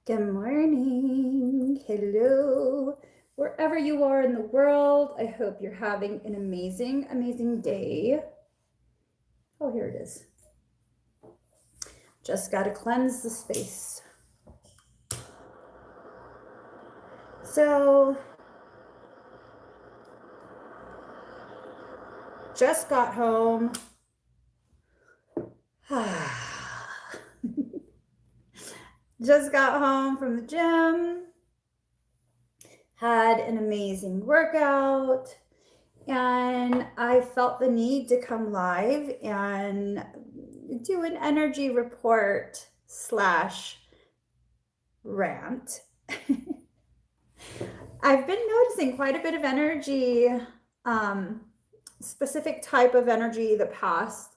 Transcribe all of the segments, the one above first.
Good morning. Hello. Wherever you are in the world, I hope you're having an amazing, amazing day. Oh, here it is. Just got to cleanse the space. So, just got home. Just got home from the gym. Had an amazing workout. And I felt the need to come live and do an energy report / rant. I've been noticing quite a bit of energy, specific type of energy the past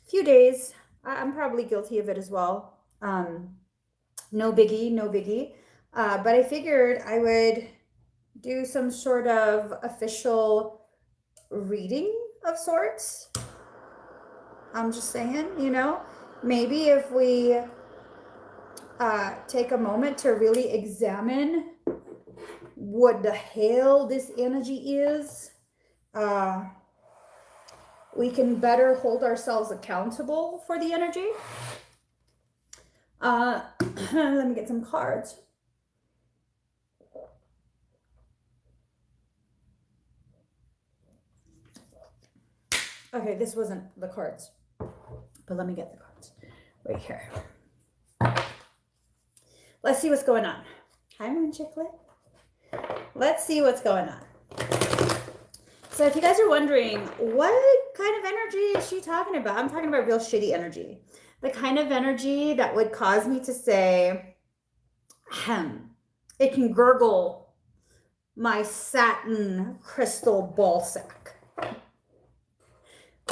few days. I'm probably guilty of it as well. No biggie, no biggie. But I figured I would do some sort of official reading of sorts. I'm just saying, you know, maybe if we take a moment to really examine what the hell this energy is, we can better hold ourselves accountable for the energy. Let me get some cards. Okay, this wasn't the cards, but let me get the cards right here. Let's see what's going on. Hi, Moon Chicklet. Let's see what's going on. So if you guys are wondering, what kind of energy is she talking about? I'm talking about real shitty energy. The kind of energy that would cause me to say, it can gurgle my satin crystal ball sack.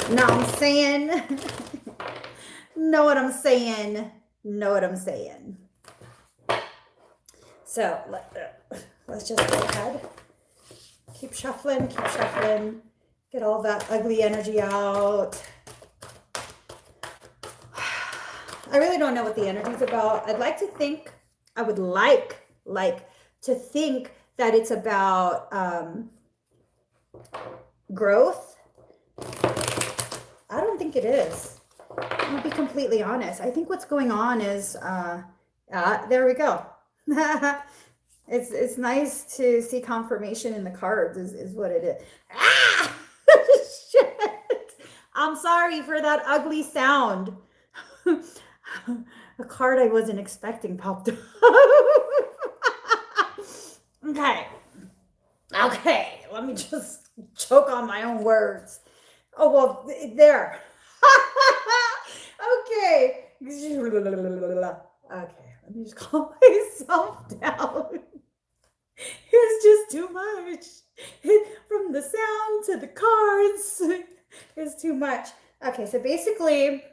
Know what I'm saying? Know what I'm saying? Know what I'm saying? So let's just go ahead. Keep shuffling, get all that ugly energy out. I really don't know what the energy is about. I'd like to think, I would like to think that it's about growth. I don't think it is. I'll be completely honest. I think what's going on is, there we go. It's nice to see confirmation in the cards is what it is. Ah! Shit! I'm sorry for that ugly sound. A card I wasn't expecting popped up. Okay, let me just choke on my own words. Oh, well, there. Okay. Okay, let me just calm myself down. It's just too much. From the sound to the cards, it's too much. Okay, so basically,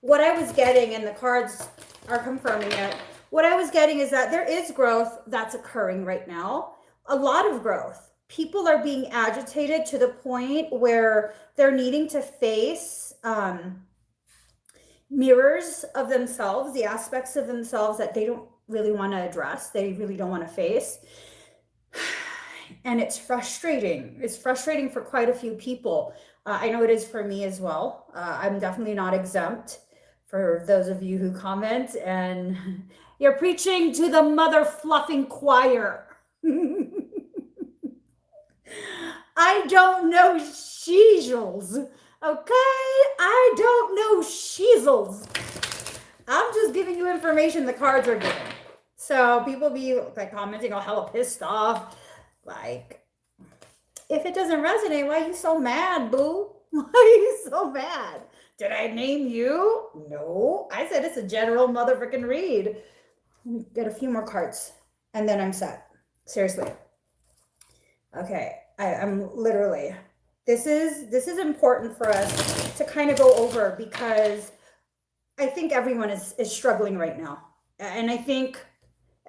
what I was getting, and the cards are confirming it, what I was getting is that there is growth that's occurring right now. A lot of growth. People are being agitated to the point where they're needing to face mirrors of themselves, the aspects of themselves that they don't really want to address, they really don't want to face. And it's frustrating. It's frustrating for quite a few people. I know it is for me as well. I'm definitely not exempt. For those of you who comment, and you're preaching to the mother fluffing choir. I don't know sheezels, okay? I don't know sheezels. I'm just giving you information the cards are giving. So people be like commenting, oh, hella pissed off. Like, if it doesn't resonate, why are you so mad, boo? Why are you so mad? Did I name you? No, I said it's a general motherfucking read. Let me get a few more cards and then I'm set. Seriously. Okay, I'm literally, this is important for us to kind of go over because I think everyone is struggling right now. And I think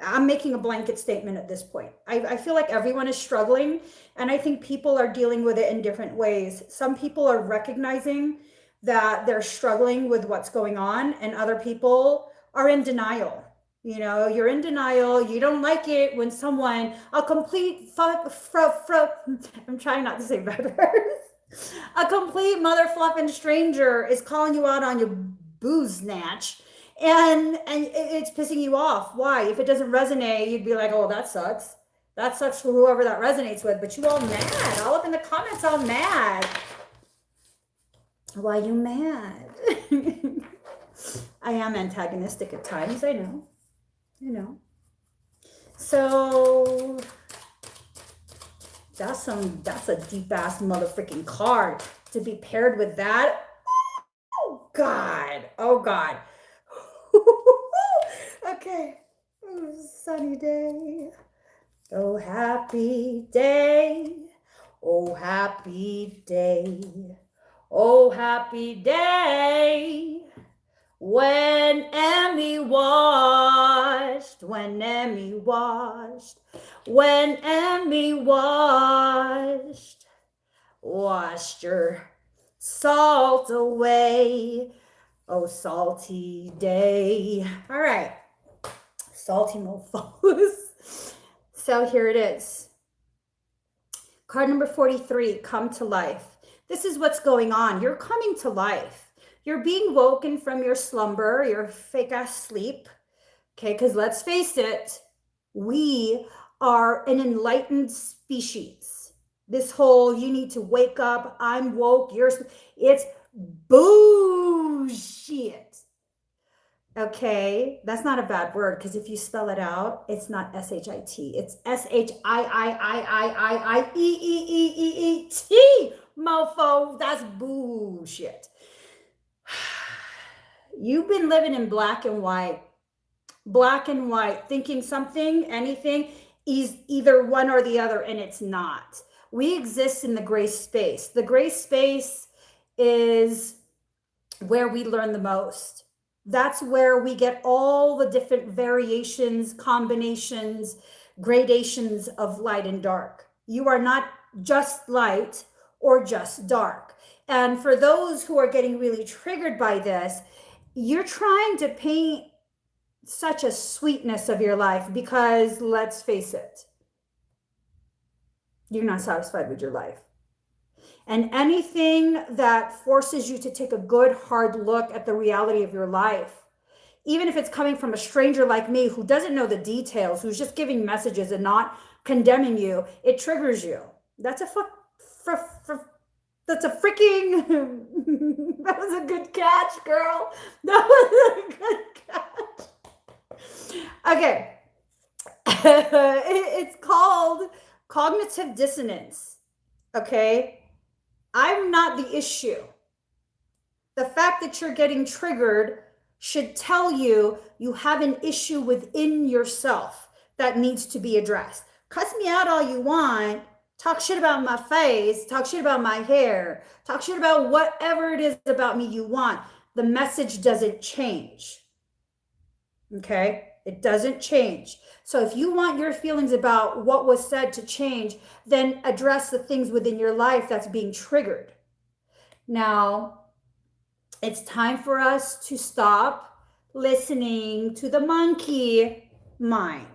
I'm making a blanket statement at this point. I feel like everyone is struggling, and I think people are dealing with it in different ways. Some people are recognizing that they're struggling with what's going on, and other people are in denial. You know, you're in denial. You don't like it when someone, a complete I'm trying not to say bad words. A complete mother fluffing stranger is calling you out on your booze snatch, and it's pissing you off. Why? If it doesn't resonate, you'd be like, oh, that sucks. That sucks for whoever that resonates with. But you all mad, all up in the comments, all mad. Why you mad? I am antagonistic at times, I know. You know. So that's a deep ass motherfucking card to be paired with that. Oh God. Oh God. Okay. Oh, sunny day. Oh happy day. Oh happy day. Oh happy day. When Emmy washed, when Emmy washed, when Emmy washed, washed your salt away. Oh, salty day. All right, salty mofos. So here it is. Card number 43, come to life. This is what's going on. You're coming to life. You're being woken from your slumber, your fake ass sleep. Okay, because let's face it, we are an enlightened species. This whole you need to wake up, I'm woke, it's bullshit. Okay, that's not a bad word, because if you spell it out, it's not S-H-I-T, it's S-H-I-I-I-I-I-E-E-E-E-E-T, mofo, that's bullshit. You've been living in black and white, thinking something, anything is either one or the other, and it's not. We exist in the gray space. The gray space is where we learn the most. That's where we get all the different variations, combinations, gradations of light and dark. You are not just light or just dark. And for those who are getting really triggered by this, you're trying to paint such a sweetness of your life because, let's face it, you're not satisfied with your life. And anything that forces you to take a good hard look at the reality of your life, even if it's coming from a stranger like me who doesn't know the details, who's just giving messages and not condemning you, it triggers you. That's a that's a freaking that was a good catch, girl. That was a good catch. Okay. It's called cognitive dissonance. Okay. I'm not the issue. The fact that you're getting triggered should tell you you have an issue within yourself that needs to be addressed. Cuss me out all you want. Talk shit about my face. Talk shit about my hair. Talk shit about whatever it is about me you want. The message doesn't change. Okay? It doesn't change. So if you want your feelings about what was said to change, then address the things within your life that's being triggered. Now, it's time for us to stop listening to the monkey mind.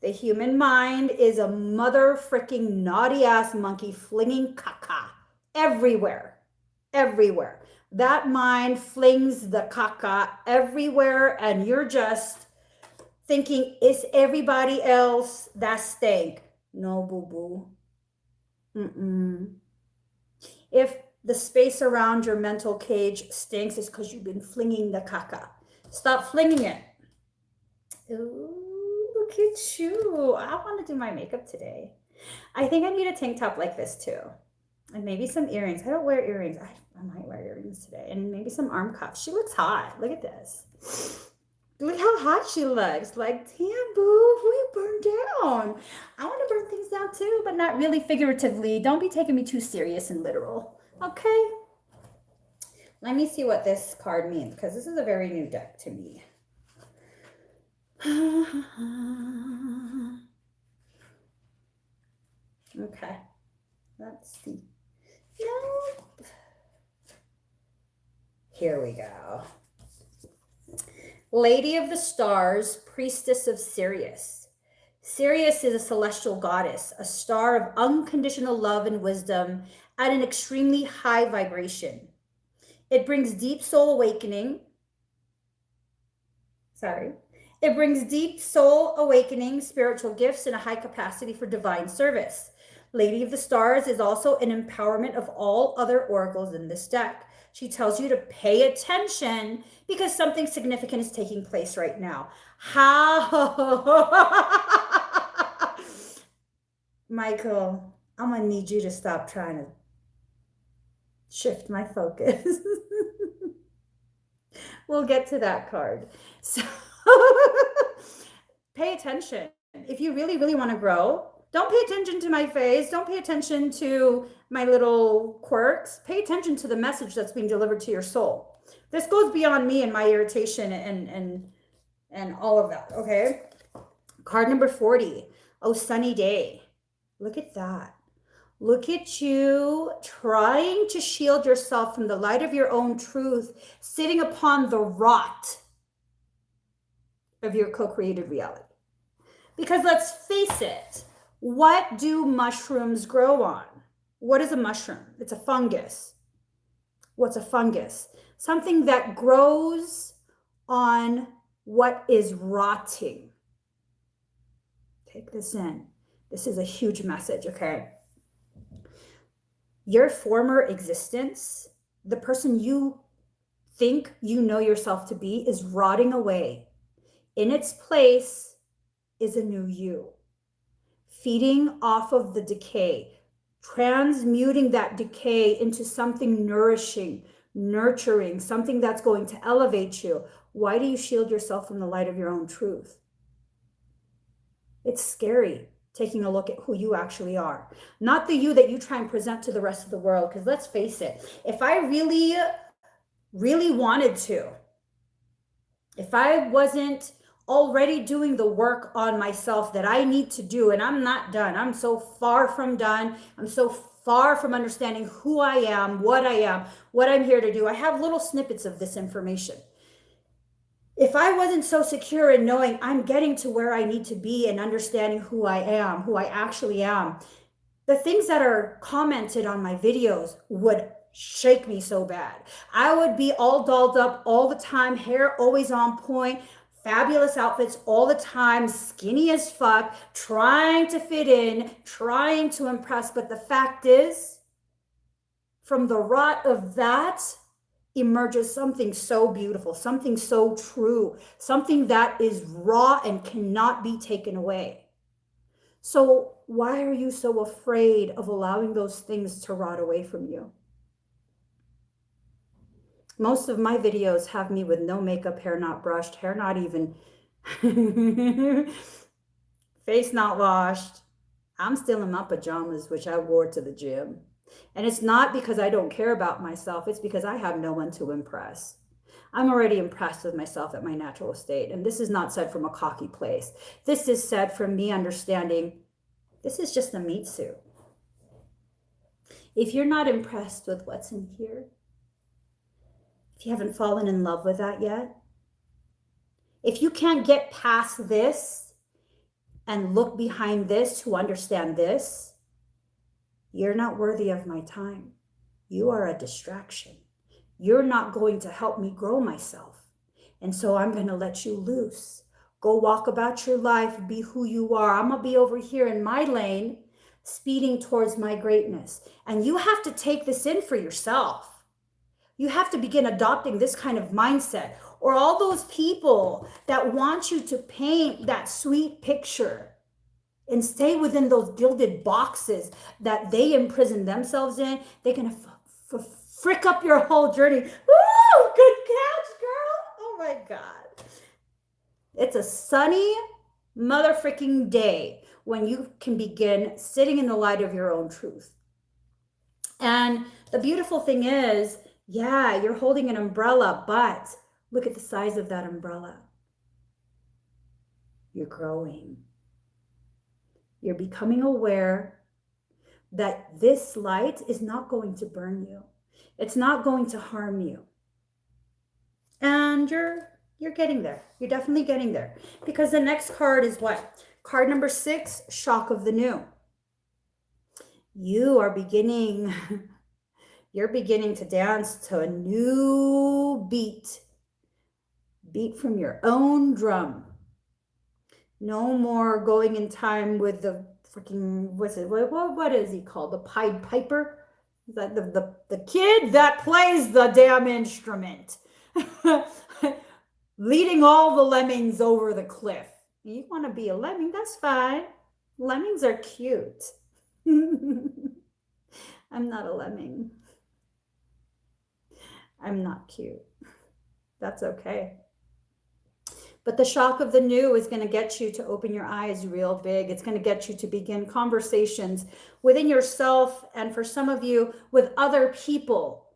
The human mind is a mother freaking naughty ass monkey flinging caca everywhere, everywhere. That mind flings the caca everywhere, and you're just thinking, is everybody else that stink? No, boo-boo. If the space around your mental cage stinks, it's because you've been flinging the caca. Stop flinging it. Ooh, look at you. I want to do my makeup today. I think I need a tank top like this too. And maybe some earrings. I don't wear earrings. I might wear earrings today. And maybe some arm cuffs. She looks hot. Look at this. Look how hot she looks. Like, damn, boo, who you burned down? I want to burn things down too, but not really figuratively. Don't be taking me too serious and literal. Okay? Let me see what this card means, because this is a very new deck to me. Okay, let's see. Nope. Here we go. Lady of the Stars, Priestess of Sirius. Sirius is a celestial goddess, a star of unconditional love and wisdom at an extremely high vibration. It brings deep soul awakening. It brings deep soul awakening, spiritual gifts, and a high capacity for divine service. Lady of the Stars is also an empowerment of all other oracles in this deck. She tells you to pay attention because something significant is taking place right now. How? Michael, I'm going to need you to stop trying to shift my focus. We'll get to that card. So pay attention. If you really, really want to grow, don't pay attention to my face. Don't pay attention to my little quirks. Pay attention to the message that's being delivered to your soul. This goes beyond me and my irritation and all of that, okay? Card number 40. Oh, sunny day. Look at that. Look at you trying to shield yourself from the light of your own truth, sitting upon the rot of your co-created reality. Because let's face it, what do mushrooms grow on? What is a mushroom? It's a fungus. What's a fungus? Something that grows on what is rotting. Take this in. This is a huge message, okay? Your former existence, the person you think you know yourself to be, is rotting away. In its place is a new you, feeding off of the decay, transmuting that decay into something nourishing, nurturing, something that's going to elevate you. Why do you shield yourself from the light of your own truth? It's scary taking a look at who you actually are, not the you that you try and present to the rest of the world. Because let's face it, if I really, really wanted to, if I wasn't already doing the work on myself that I need to do, and I'm not done, I'm so far from done, I'm so far from understanding who I am, what I'm here to do. I have little snippets of this information. If I wasn't so secure in knowing I'm getting to where I need to be and understanding who I am, who I actually am, the things that are commented on my videos would shake me so bad. I would be all dolled up all the time, hair always on point, fabulous outfits all the time, skinny as fuck, trying to fit in, trying to impress. But the fact is, from the rot of that emerges something so beautiful, something so true, something that is raw and cannot be taken away. So why are you so afraid of allowing those things to rot away from you? Most of my videos have me with no makeup, hair not brushed, hair not even, face not washed. I'm still in my pajamas, which I wore to the gym. And it's not because I don't care about myself. It's because I have no one to impress. I'm already impressed with myself at my natural state. And this is not said from a cocky place. This is said from me understanding this is just a meat suit. If you're not impressed with what's in here, if you haven't fallen in love with that yet, if you can't get past this and look behind this to understand this, you're not worthy of my time. You are a distraction. You're not going to help me grow myself. And so I'm going to let you loose. Go walk about your life, be who you are. I'm going to be over here in my lane, speeding towards my greatness. And you have to take this in for yourself. You have to begin adopting this kind of mindset, or all those people that want you to paint that sweet picture and stay within those gilded boxes that they imprison themselves in, they're going to frick up your whole journey. Woo! Good catch, girl. Oh my God. It's a sunny mother-freaking day when you can begin sitting in the light of your own truth. And the beautiful thing is, yeah, you're holding an umbrella, but look at the size of that umbrella. You're growing. You're becoming aware that this light is not going to burn you. It's not going to harm you. And you're getting there. You're definitely getting there. Because the next card is what? Card number 6, shock of the new. You are beginning, you're beginning to dance to a new beat. Beat from your own drum. No more going in time with the freaking, what is he called? The Pied Piper? Is that the kid that plays the damn instrument? Leading all the lemmings over the cliff. You want to be a lemming? That's fine. Lemmings are cute. I'm not a lemming. I'm not cute. That's okay. But the shock of the new is going to get you to open your eyes real big. It's going to get you to begin conversations within yourself, and for some of you, with other people.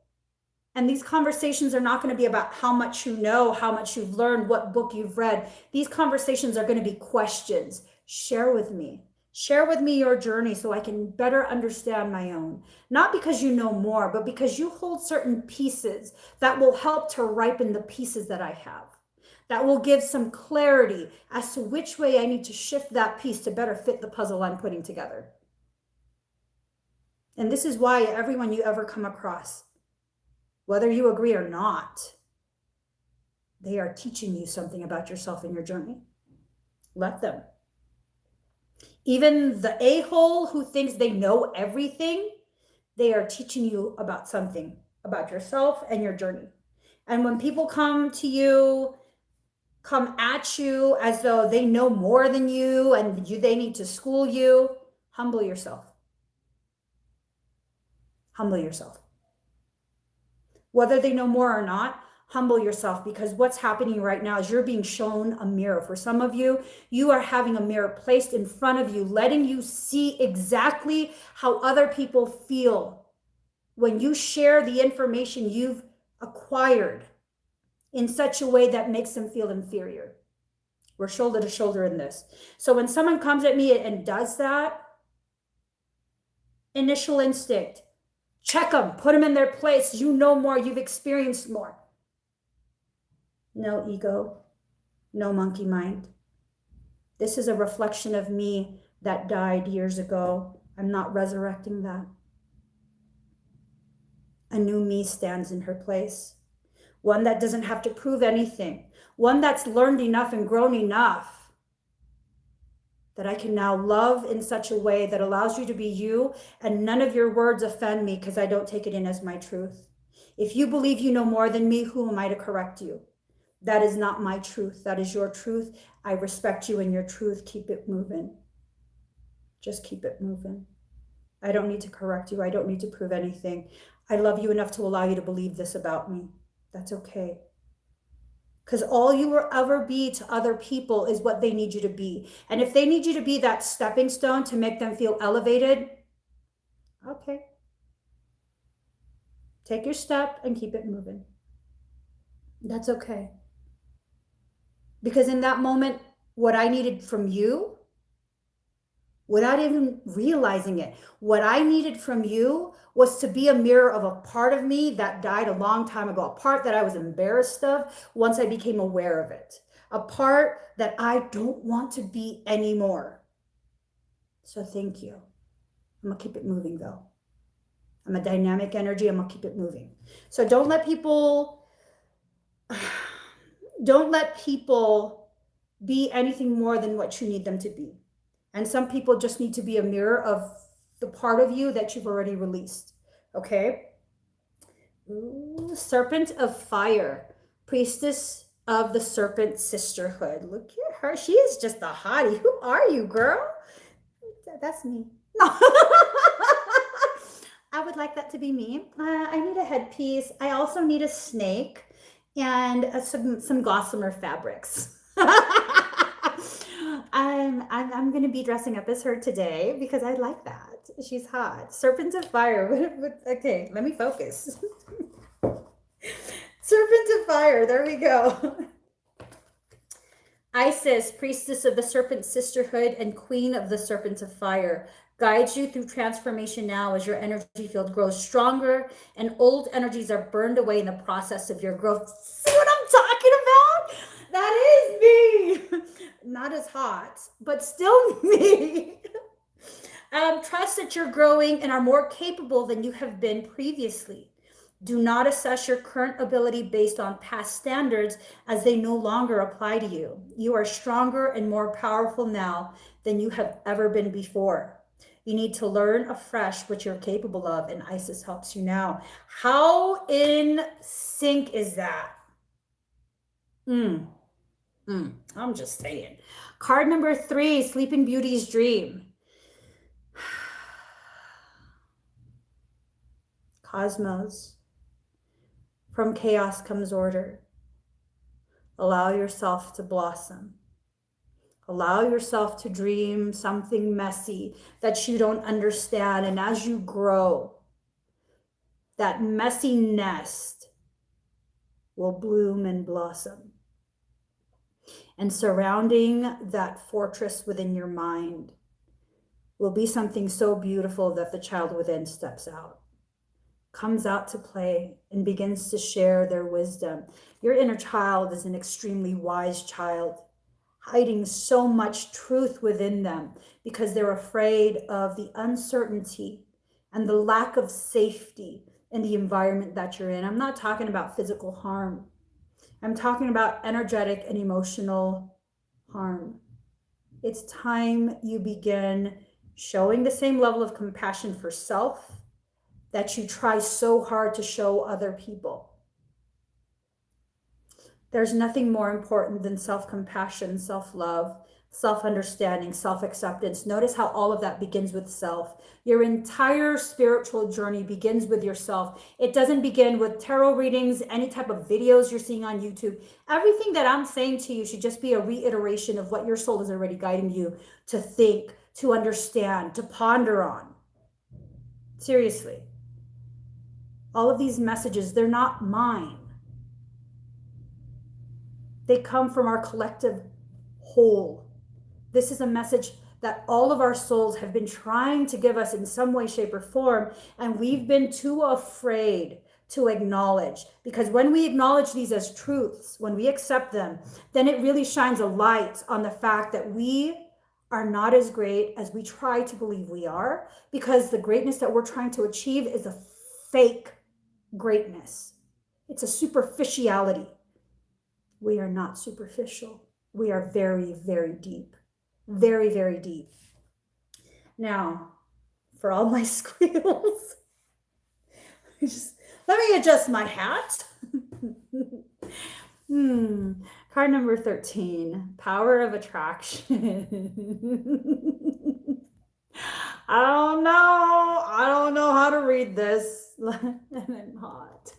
And these conversations are not going to be about how much you know, how much you've learned, what book you've read. These conversations are going to be questions. Share with me. Share with me your journey so I can better understand my own. Not because you know more, but because you hold certain pieces that will help to ripen the pieces that I have. That will give some clarity as to which way I need to shift that piece to better fit the puzzle I'm putting together. And this is why everyone you ever come across, whether you agree or not, they are teaching you something about yourself and your journey. Let them. Even the a-hole who thinks they know everything, they are teaching you about something about yourself and your journey. And when people come to you, come at you as though they know more than you and they need to school you, humble yourself. Humble yourself. Whether they know more or not, humble yourself, because what's happening right now is you're being shown a mirror. For some of you, you are having a mirror placed in front of you, letting you see exactly how other people feel when you share the information you've acquired in such a way that makes them feel inferior. We're shoulder to shoulder in this. So when someone comes at me and does that, initial instinct, check them, put them in their place. You know more, you've experienced more. No ego, no monkey mind. This is a reflection of me that died years ago. I'm not resurrecting that. A new me stands in her place. One that doesn't have to prove anything. One that's learned enough and grown enough that I can now love in such a way that allows you to be you, and none of your words offend me because I don't take it in as my truth. If you believe you know more than me, who am I to correct you? That is not my truth. That is your truth. I respect you and your truth. Keep it moving. Just keep it moving. I don't need to correct you. I don't need to prove anything. I love you enough to allow you to believe this about me. That's okay. Because all you will ever be to other people is what they need you to be. And if they need you to be that stepping stone to make them feel elevated, okay. Take your step and keep it moving. That's okay. Because in that moment, what I needed from you, without even realizing it, what I needed from you was to be a mirror of a part of me that died a long time ago, a part that I was embarrassed of once I became aware of it, a part that I don't want to be anymore. So thank you. I'm gonna keep it moving though. I'm a dynamic energy, I'm gonna keep it moving. So don't let people be anything more than what you need them to be. And some people just need to be a mirror of the part of you that you've already released. Okay? Ooh, Serpent of Fire, Priestess of the Serpent Sisterhood. Look at her. She is just a hottie. Who are you, girl? That's me. I would like that to be me. I need a headpiece. I also need a snake and some gossamer fabrics. I'm going to be dressing up as her today because I like that. She's hot. Serpent of Fire. Okay, let me focus. Serpent of Fire. There we go. Isis, priestess of the serpent sisterhood and queen of the serpent of fire, guides you through transformation now as your energy field grows stronger and old energies are burned away in the process of your growth. See what I'm talking about? That is me. Not as hot, but still me. Trust that you're growing and are more capable than you have been previously. Do not assess your current ability based on past standards as they no longer apply to you. You are stronger and more powerful now than you have ever been before. You need to learn afresh what you're capable of, and Isis helps you now. How in sync is that? I'm just saying. Card number 3, Sleeping Beauty's Dream. Cosmos. From chaos comes order. Allow yourself to blossom. Allow yourself to dream something messy that you don't understand. And as you grow, that messy nest will bloom and blossom. And surrounding that fortress within your mind will be something so beautiful that the child within steps out, comes out to play, and begins to share their wisdom. Your inner child is an extremely wise child, hiding so much truth within them because they're afraid of the uncertainty and the lack of safety in the environment that you're in. I'm not talking about physical harm. I'm talking about energetic and emotional harm. It's time you begin showing the same level of compassion for self that you try so hard to show other people. There's nothing more important than self-compassion, self-love, self-understanding, self-acceptance. Notice how all of that begins with self. Your entire spiritual journey begins with yourself. It doesn't begin with tarot readings, any type of videos you're seeing on YouTube. Everything that I'm saying to you should just be a reiteration of what your soul is already guiding you to think, to understand, to ponder on. Seriously. All of these messages, they're not mine. They come from our collective whole. This is a message that all of our souls have been trying to give us in some way, shape, or form, and we've been too afraid to acknowledge. Because when we acknowledge these as truths, when we accept them, then it really shines a light on the fact that we are not as great as we try to believe we are, because the greatness that we're trying to achieve is a fake greatness. It's a superficiality. We are not superficial. We are very, very deep. Very, very deep. Now, for all my squeals, let me adjust my hat. Card number 13, Power of Attraction. I don't know how to read this. And I'm hot.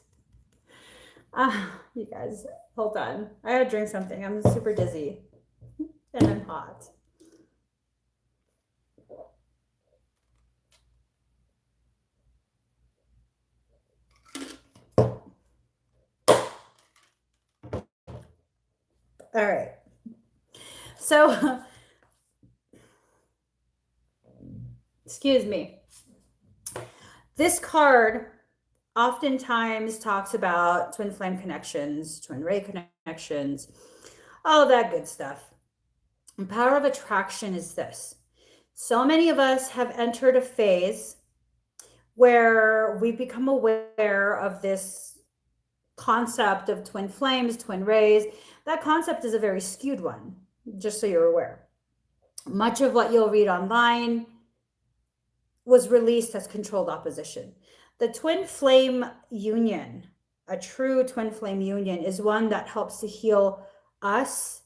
You guys, hold on. I gotta drink something. I'm super dizzy. And I'm hot. All right. So, excuse me. This card oftentimes talks about twin flame connections, twin ray connections, all that good stuff. And power of attraction is this. So many of us have entered a phase where we become aware of this concept of twin flames, twin rays. That concept is a very skewed one, just so you're aware. Much of what you'll read online was released as controlled opposition. The twin flame union, a true twin flame union, is one that helps to heal us,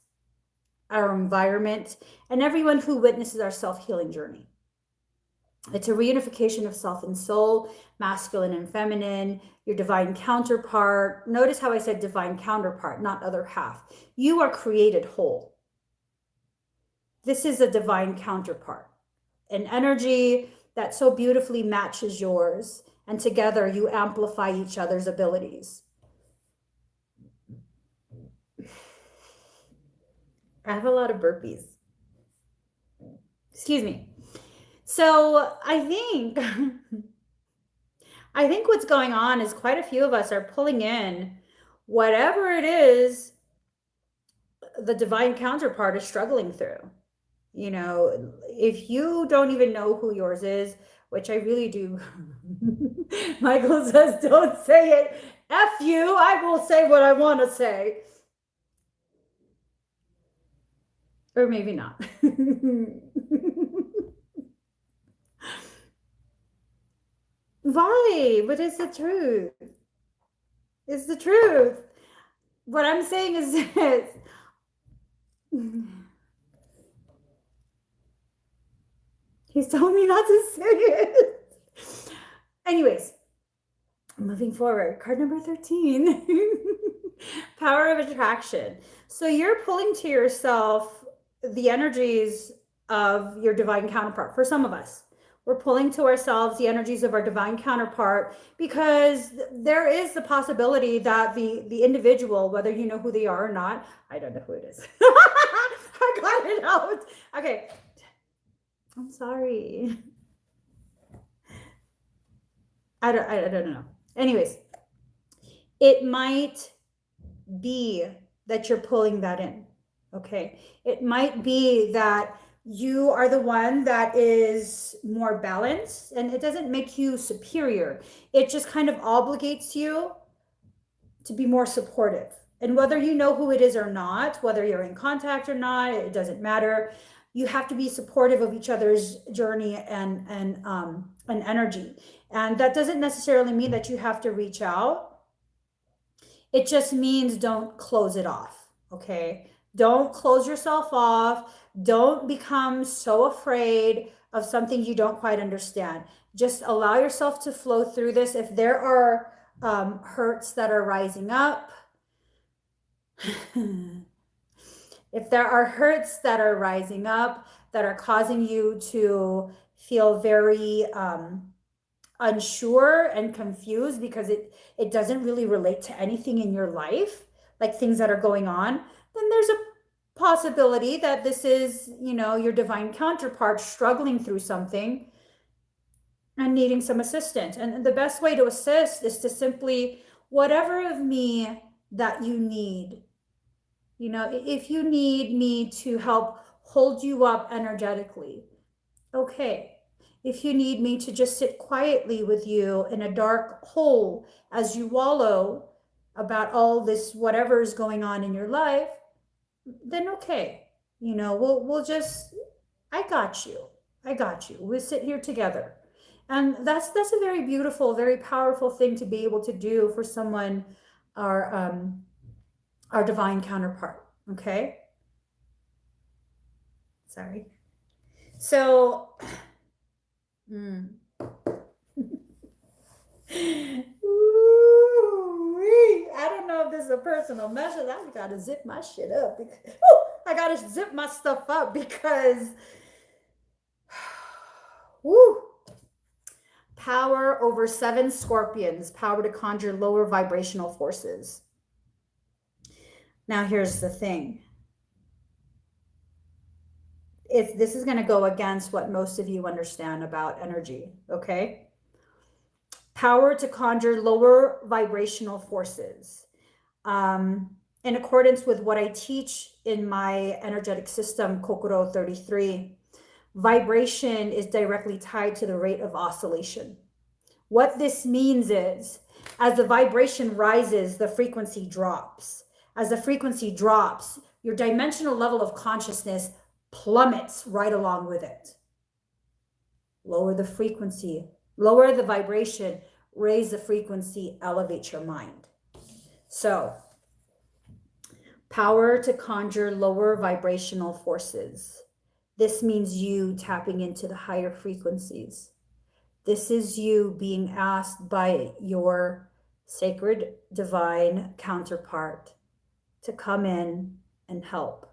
our environment, and everyone who witnesses our self-healing journey. It's a reunification of self and soul, masculine and feminine, your divine counterpart. Notice how I said divine counterpart, not other half. You are created whole. This is a divine counterpart, an energy that so beautifully matches yours, and together you amplify each other's abilities. I have a lot of burpees. Excuse me. So I think what's going on is quite a few of us are pulling in whatever it is the divine counterpart is struggling through. You know, if you don't even know who yours is, which I really do. Michael says, don't say it. F you. I will say what I want to say. Or maybe not. Why? But it's the truth. It's the truth. What I'm saying is this. He's telling me not to say it. Anyways, moving forward, card number 13. Power of attraction. So you're pulling to yourself the energies of your divine counterpart. For some of us, we're pulling to ourselves the energies of our divine counterpart because there is the possibility that the individual, whether you know who they are or not, I don't know who it is. I got it out. Okay. I'm sorry. I don't know. Anyways, it might be that you're pulling that in. Okay. It might be that you are the one that is more balanced, and it doesn't make you superior. It just kind of obligates you to be more supportive. And whether you know who it is or not, whether you're in contact or not, it doesn't matter. You have to be supportive of each other's journey and energy. And that doesn't necessarily mean that you have to reach out. It just means don't close it off, okay? Don't close yourself off. Don't become so afraid of something you don't quite understand. Just allow yourself to flow through this. If there are hurts that are rising up, if there are hurts that are rising up that are causing you to feel very unsure and confused because it doesn't really relate to anything in your life, like things that are going on, then there's a possibility that this is, you know, your divine counterpart struggling through something and needing some assistance. And the best way to assist is to simply, whatever of me that you need, you know, if you need me to help hold you up energetically, okay. If you need me to just sit quietly with you in a dark hole as you wallow about all this whatever is going on in your life, then okay. You know, we'll just, I got you. I got you. We'll sit here together. And that's a very beautiful, very powerful thing to be able to do for someone, our divine counterpart. Okay. Sorry. So ooh, I don't know if this is a personal message. I gotta zip my shit up. I gotta zip my stuff up because woo, power over 7 scorpions, power to conjure lower vibrational forces. Now here's the thing. If this is going to go against what most of you understand about energy, okay? Power to conjure lower vibrational forces. In accordance with what I teach in my energetic system, Kokoro 33, vibration is directly tied to the rate of oscillation. What this means is, as the vibration rises, the frequency drops. As the frequency drops, your dimensional level of consciousness plummets right along with it. Lower the frequency, lower the vibration, raise the frequency, elevate your mind. So, power to conjure lower vibrational forces. This means you tapping into the higher frequencies. This is you being asked by your sacred divine counterpart to come in and help.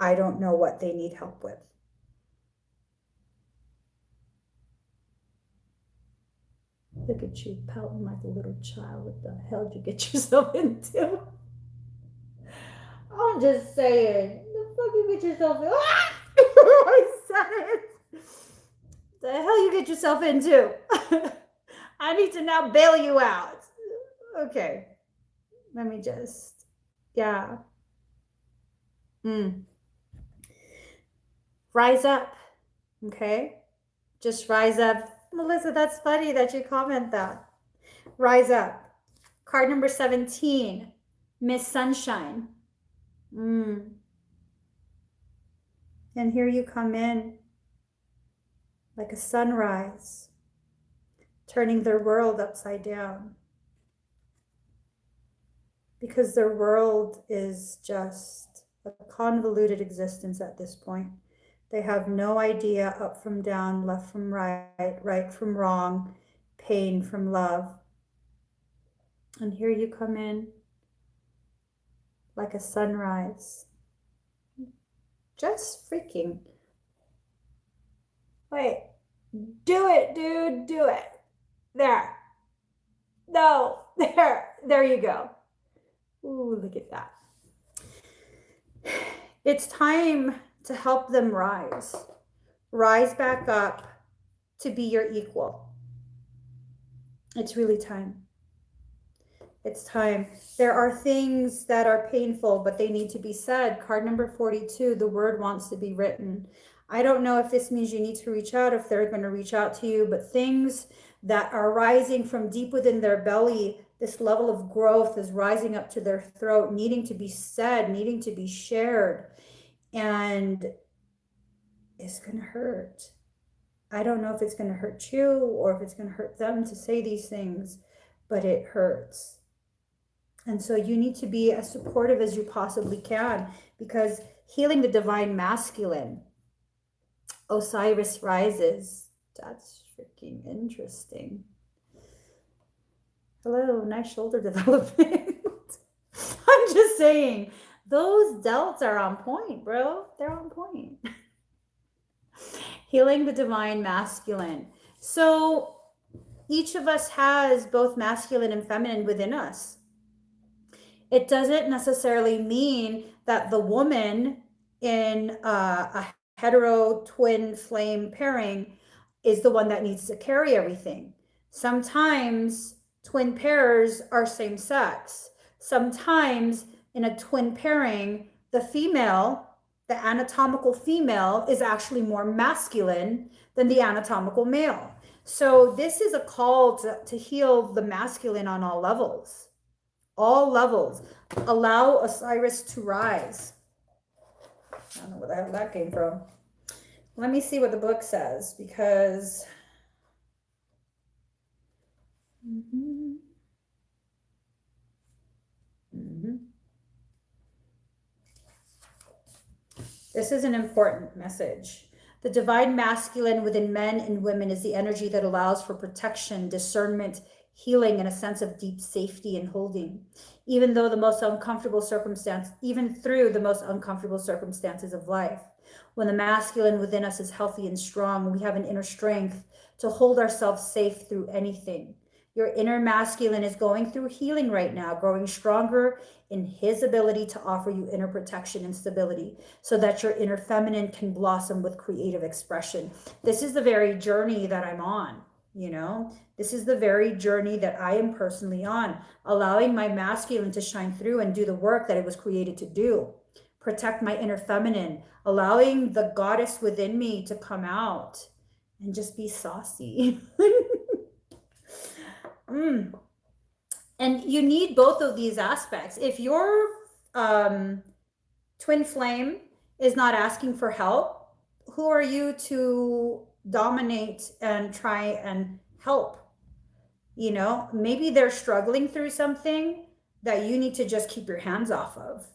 I don't know what they need help with. Look at you pouting like a little child. What the hell did you get yourself into? Oh I'm just saying. The fuck you get yourself in? I said it. The hell you get yourself into? I need to now bail you out. Okay. Let me just, yeah. Rise up. Okay. Just rise up. Melissa, that's funny that you comment that. Rise up. Card number 17, Miss Sunshine. And here you come in like a sunrise, turning their world upside down. Because their world is just a convoluted existence at this point. They have no idea up from down, left from right, right from wrong, pain from love. And here you come in like a sunrise. Just freaking. Wait. Do it, dude. Do it. There. No. There. There you go. Ooh, look at that. It's time to help them rise. Rise back up to be your equal. It's really time. It's time. There are things that are painful, but they need to be said. Card number 42, the word wants to be written. I don't know if this means you need to reach out, if they're going to reach out to you, but things that are rising from deep within their belly, this level of growth is rising up to their throat, needing to be said, needing to be shared, and it's going to hurt. I don't know if it's going to hurt you or if it's going to hurt them to say these things, but it hurts. And so you need to be as supportive as you possibly can, because healing the divine masculine, Osiris rises. That's freaking interesting. Hello, nice shoulder development. I'm just saying, those delts are on point, bro. They're on point. Healing the divine masculine. So each of us has both masculine and feminine within us. It doesn't necessarily mean that the woman in a hetero twin flame pairing is the one that needs to carry everything. Sometimes twin pairs are same sex. Sometimes in a twin pairing, the female, the anatomical female, is actually more masculine than the anatomical male. So this is a call to heal the masculine on all levels. All levels. Allow Osiris to rise. I don't know where the hell that came from. Let me see what the book says, because this is an important message. The divine masculine within men and women is the energy that allows for protection, discernment, healing, and a sense of deep safety and holding, even through the most uncomfortable circumstances of life. When the masculine within us is healthy and strong, we have an inner strength to hold ourselves safe through anything. Your inner masculine is going through healing right now, growing stronger in his ability to offer you inner protection and stability, so that your inner feminine can blossom with creative expression. This is the very journey that I'm on, you know? This is the very journey that I am personally on, allowing my masculine to shine through and do the work that it was created to do. Protect my inner feminine, allowing the goddess within me to come out and just be saucy. And you need both of these aspects. If your twin flame is not asking for help, who are you to dominate and try and help? You know, maybe they're struggling through something that you need to just keep your hands off of.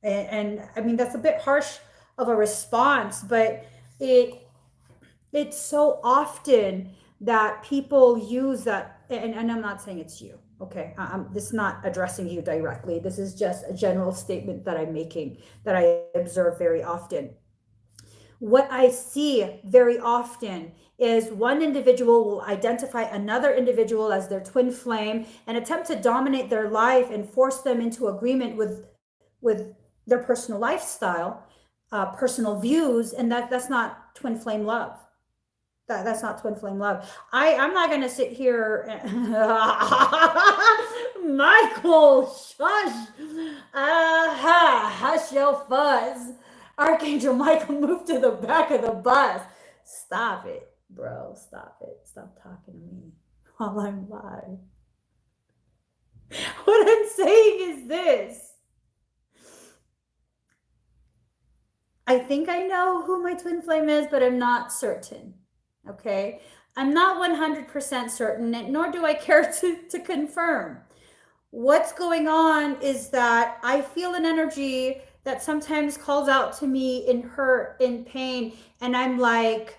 And I mean, that's a bit harsh of a response, but it's so often that people use that, and I'm not saying it's you, okay? This is not addressing you directly. This is just a general statement that I'm making that I observe very often. What I see very often is one individual will identify another individual as their twin flame and attempt to dominate their life and force them into agreement with their personal lifestyle, personal views, and that's not twin flame love. That's not twin flame love. I'm not gonna sit here and Michael, shush. Hush your fuzz. Archangel Michael, move to the back of the bus. Stop it, bro. Stop it. Stop talking to me while I'm live. What I'm saying is this. I think I know who my twin flame is, but I'm not certain. Okay? I'm not 100% certain, nor do I care to confirm. What's going on is that I feel an energy that sometimes calls out to me in hurt, in pain, and I'm like,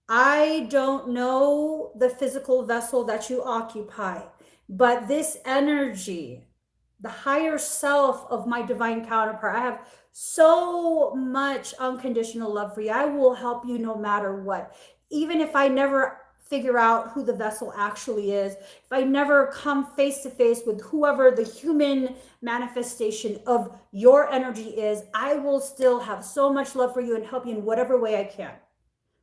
I don't know the physical vessel that you occupy, but this energy, the higher self of my divine counterpart, I have so much unconditional love for you. I will help you no matter what. Even if I never figure out who the vessel actually is, if I never come face to face with whoever the human manifestation of your energy is, I will still have so much love for you and help you in whatever way I can.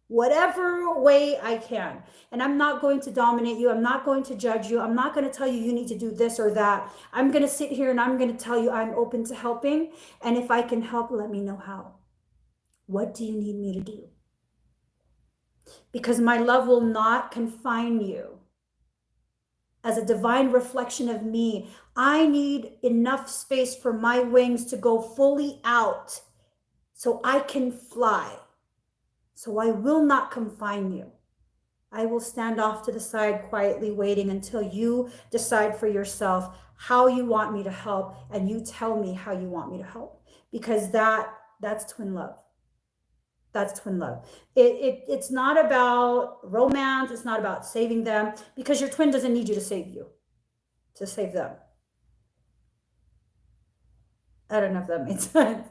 Whatever way I can. And I'm not going to dominate you. I'm not going to judge you. I'm not going to tell you you need to do this or that. I'm going to sit here and I'm going to tell you I'm open to helping. And if I can help, let me know how. What do you need me to do? Because my love will not confine you. As a divine reflection of me, I need enough space for my wings to go fully out so I can fly. So I will not confine you. I will stand off to the side quietly waiting until you decide for yourself how you want me to help, and you tell me how you want me to help. Because that's twin love. That's twin love. It's not about romance. It's not about saving them, because your twin doesn't need you to save them. I don't know if that makes sense.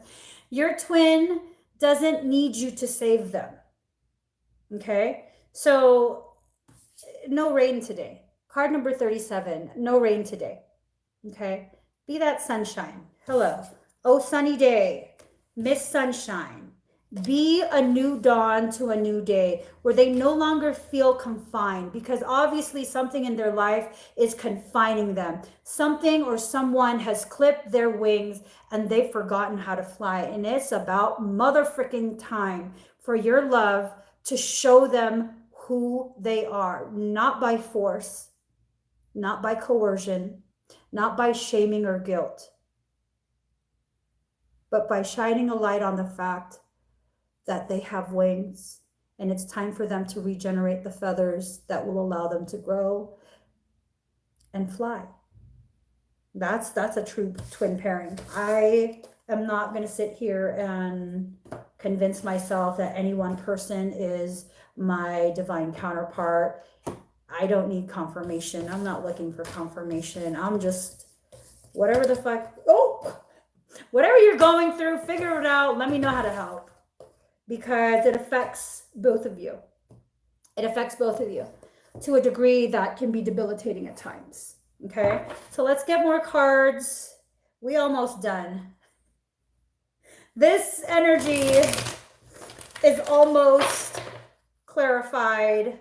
Your twin doesn't need you to save them. Okay? So, no rain today. Card number 37, no rain today. Okay? Be that sunshine. Hello. Oh, sunny day. Miss Sunshine. Be a new dawn to a new day where they no longer feel confined, because obviously something in their life is confining them. Something or someone has clipped their wings and they've forgotten how to fly. And it's about motherfucking time for your love to show them who they are, not by force, not by coercion, not by shaming or guilt, but by shining a light on the fact that they have wings, and it's time for them to regenerate the feathers that will allow them to grow and fly. That's a true twin pairing. I am not going to sit here and convince myself that any one person is my divine counterpart. I don't need confirmation. I'm not looking for confirmation. I'm just whatever the fuck. Oh, whatever you're going through, figure it out. Let me know how to help, because it affects both of you. It affects both of you to a degree that can be debilitating at times. Okay, so let's get more cards. We almost done. This energy is almost clarified.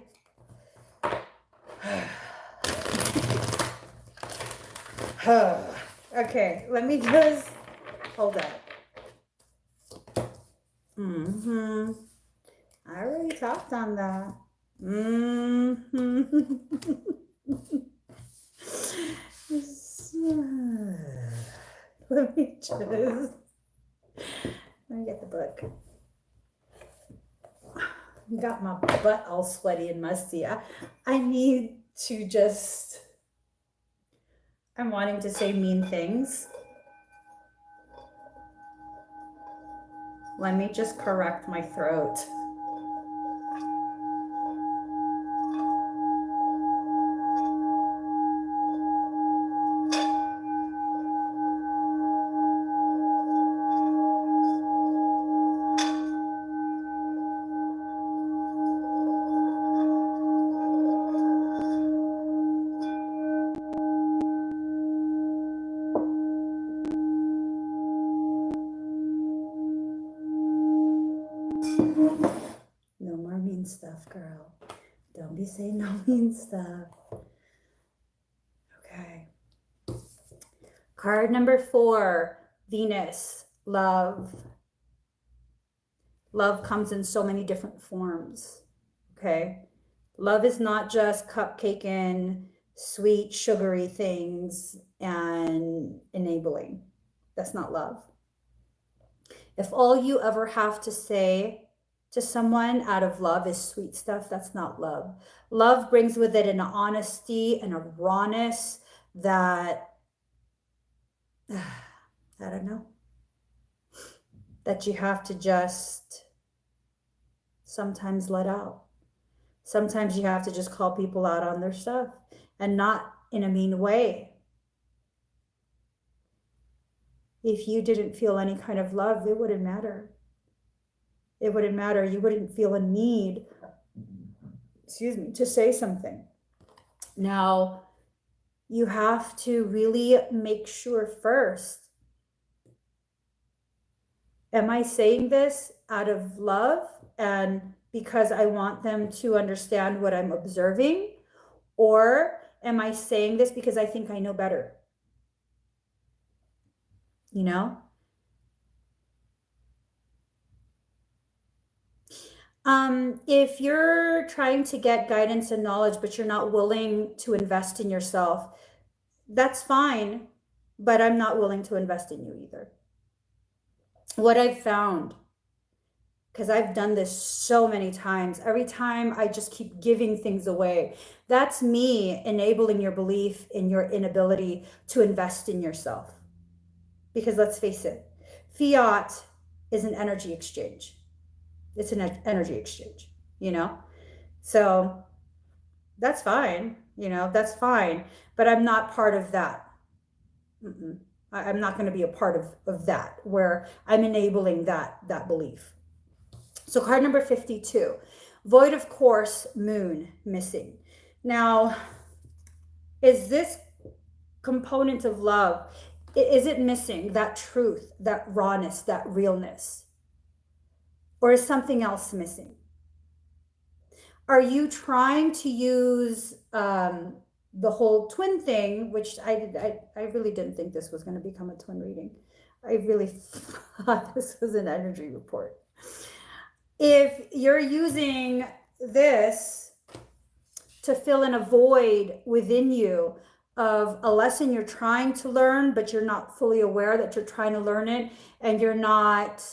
Okay, let me just hold up. I already talked on that. Let me get the book. Got my butt all sweaty and musty. I need to just, I'm wanting to say mean things. Let me just correct my throat. girl. Don't be saying no mean stuff. Okay. Card number 4, Venus, love. Love comes in so many different forms. Okay. Love is not just cupcaking, sweet, sugary things and enabling. That's not love. If all you ever have to say to someone out of love is sweet stuff, that's not love. Love brings with it an honesty and a rawness that, I don't know, that you have to just sometimes let out. Sometimes you have to just call people out on their stuff, and not in a mean way. If you didn't feel any kind of love, it wouldn't matter. It wouldn't matter. You wouldn't feel a need, to say something. Now, you have to really make sure first, am I saying this out of love and because I want them to understand what I'm observing? Or am I saying this because I think I know better? You know? If you're trying to get guidance and knowledge, but you're not willing to invest in yourself, that's fine, but I'm not willing to invest in you either. What I've found, because I've done this so many times, every time I just keep giving things away, that's me enabling your belief in your inability to invest in yourself. Because let's face it, fiat is an energy exchange. It's an energy exchange, So that's fine, that's fine. But I'm not part of that. I'm not going to be a part of that, where I'm enabling that belief. So card number 52, void of course, moon, missing. Now, is this component of love, is it missing that truth, that rawness, that realness? Or is something else missing? Are you trying to use the whole twin thing, which I really didn't think this was going to become a twin reading. I really thought this was an energy report. If you're using this to fill in a void within you of a lesson you're trying to learn, but you're not fully aware that you're trying to learn it, and you're not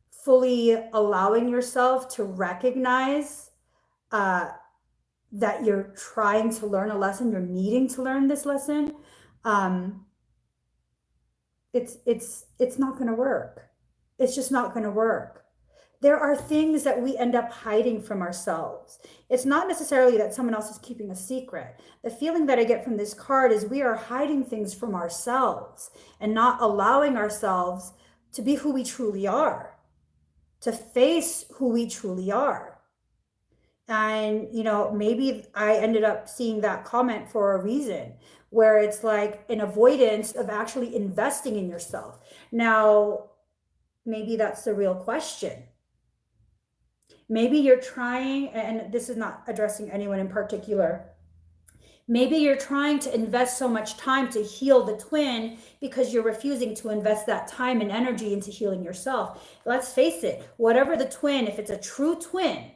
fully allowing yourself to recognize that you're trying to learn a lesson, you're needing to learn this lesson, it's not going to work. It's just not going to work. There are things that we end up hiding from ourselves. It's not necessarily that someone else is keeping a secret. The feeling that I get from this card is we are hiding things from ourselves and not allowing ourselves to be who we truly are, to face who we truly are. And, maybe I ended up seeing that comment for a reason, where it's like an avoidance of actually investing in yourself. Now, maybe that's the real question. Maybe you're trying, and this is not addressing anyone in particular, maybe you're trying to invest so much time to heal the twin because you're refusing to invest that time and energy into healing yourself. Let's face it, whatever the twin, if it's a true twin,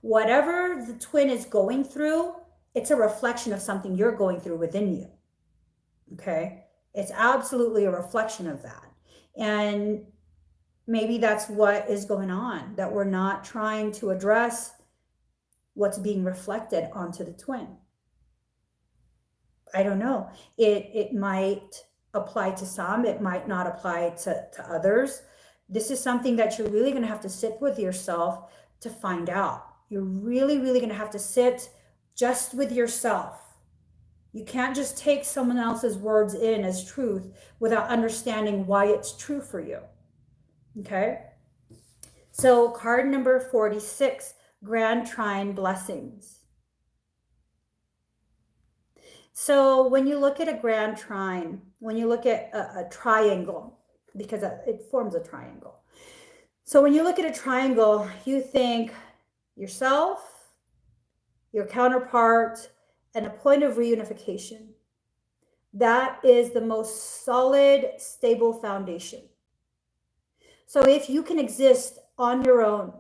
whatever the twin is going through, it's a reflection of something you're going through within you. Okay? It's absolutely a reflection of that. And maybe that's what is going on, that we're not trying to address what's being reflected onto the twin. I don't know. It might apply to some, it might not apply to others. This is something that you're really going to have to sit with yourself to find out. You're really, really going to have to sit just with yourself. You can't just take someone else's words in as truth without understanding why it's true for you. Okay? So card number 46, Grand Trine Blessings. So when you look at a Grand Trine, when you look at a triangle, because it forms a triangle, So when you look at a triangle, you think yourself, your counterpart, and a point of reunification. That is the most solid, stable foundation. So if you can exist on your own,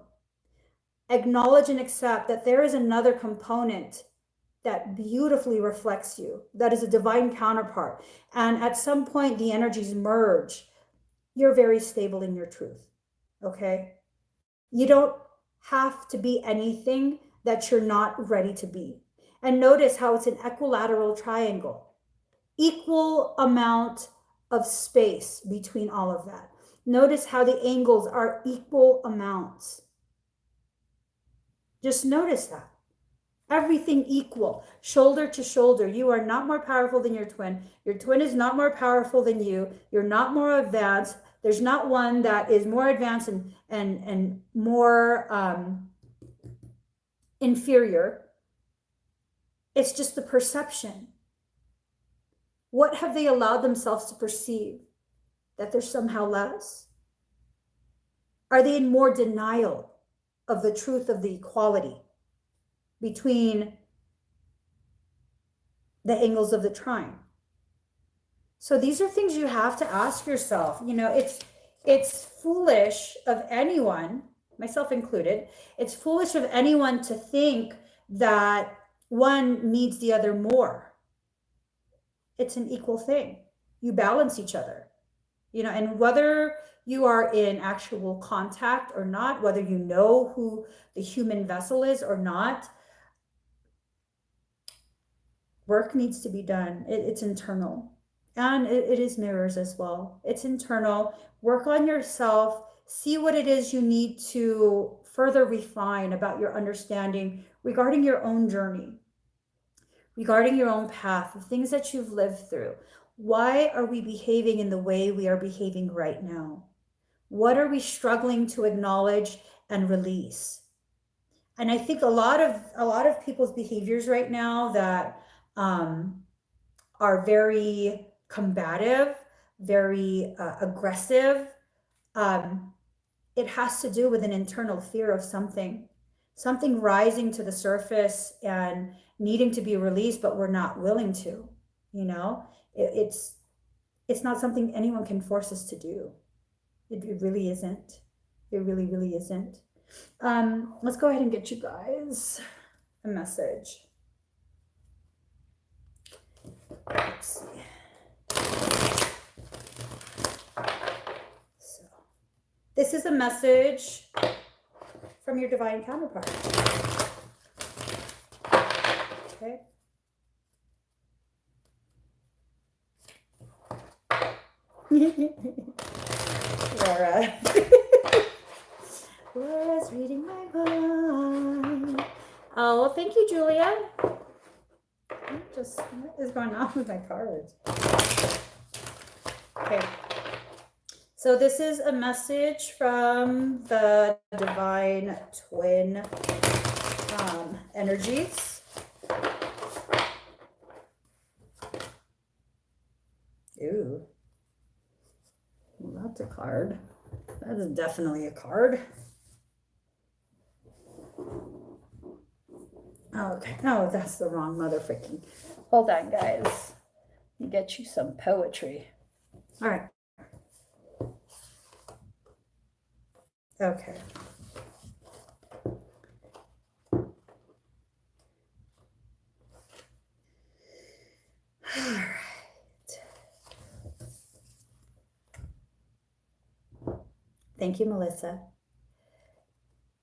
acknowledge and accept that there is another component that beautifully reflects you, that is a divine counterpart, and at some point the energies merge, you're very stable in your truth. Okay? You don't have to be anything that you're not ready to be. And notice how it's an equilateral triangle. Equal amount of space between all of that. Notice how the angles are equal amounts. Just notice that. Everything equal, shoulder to shoulder. You are not more powerful than your twin. Your twin is not more powerful than you. You're not more advanced. There's not one that is more advanced and more inferior. It's just the perception. What have they allowed themselves to perceive? That they're somehow less? Are they in more denial of the truth of the equality between the angles of the trine? So these are things you have to ask yourself. You know, it's foolish of anyone, myself included, it's foolish of anyone to think that one needs the other more. It's an equal thing. You balance each other, you know, and whether you are in actual contact or not, whether you know who the human vessel is or not, work needs to be done. It's internal. And it is mirrors as well. It's internal. Work on yourself. See what it is you need to further refine about your understanding regarding your own journey, regarding your own path, the things that you've lived through. Why are we behaving in the way we are behaving right now? What are we struggling to acknowledge and release? And I think a lot of people's behaviors right now that are very combative, very aggressive, it has to do with an internal fear of something rising to the surface and needing to be released, but we're not willing to. You know, it's not something anyone can force us to do. It really isn't. It really, really isn't. Let's go ahead and get you guys a message. Let's see. So, this is a message from your divine counterpart. Okay. Laura. Laura's reading my mind. Oh, well, thank you, Julia. What is going on with my cards? Okay. So this is a message from the divine twin energies. Ooh. Well, that's a card. That is definitely a card. Okay. No, that's the wrong mother freaking. Hold on, guys. Let me get you some poetry. All right. Okay. All right. Thank you, Melissa.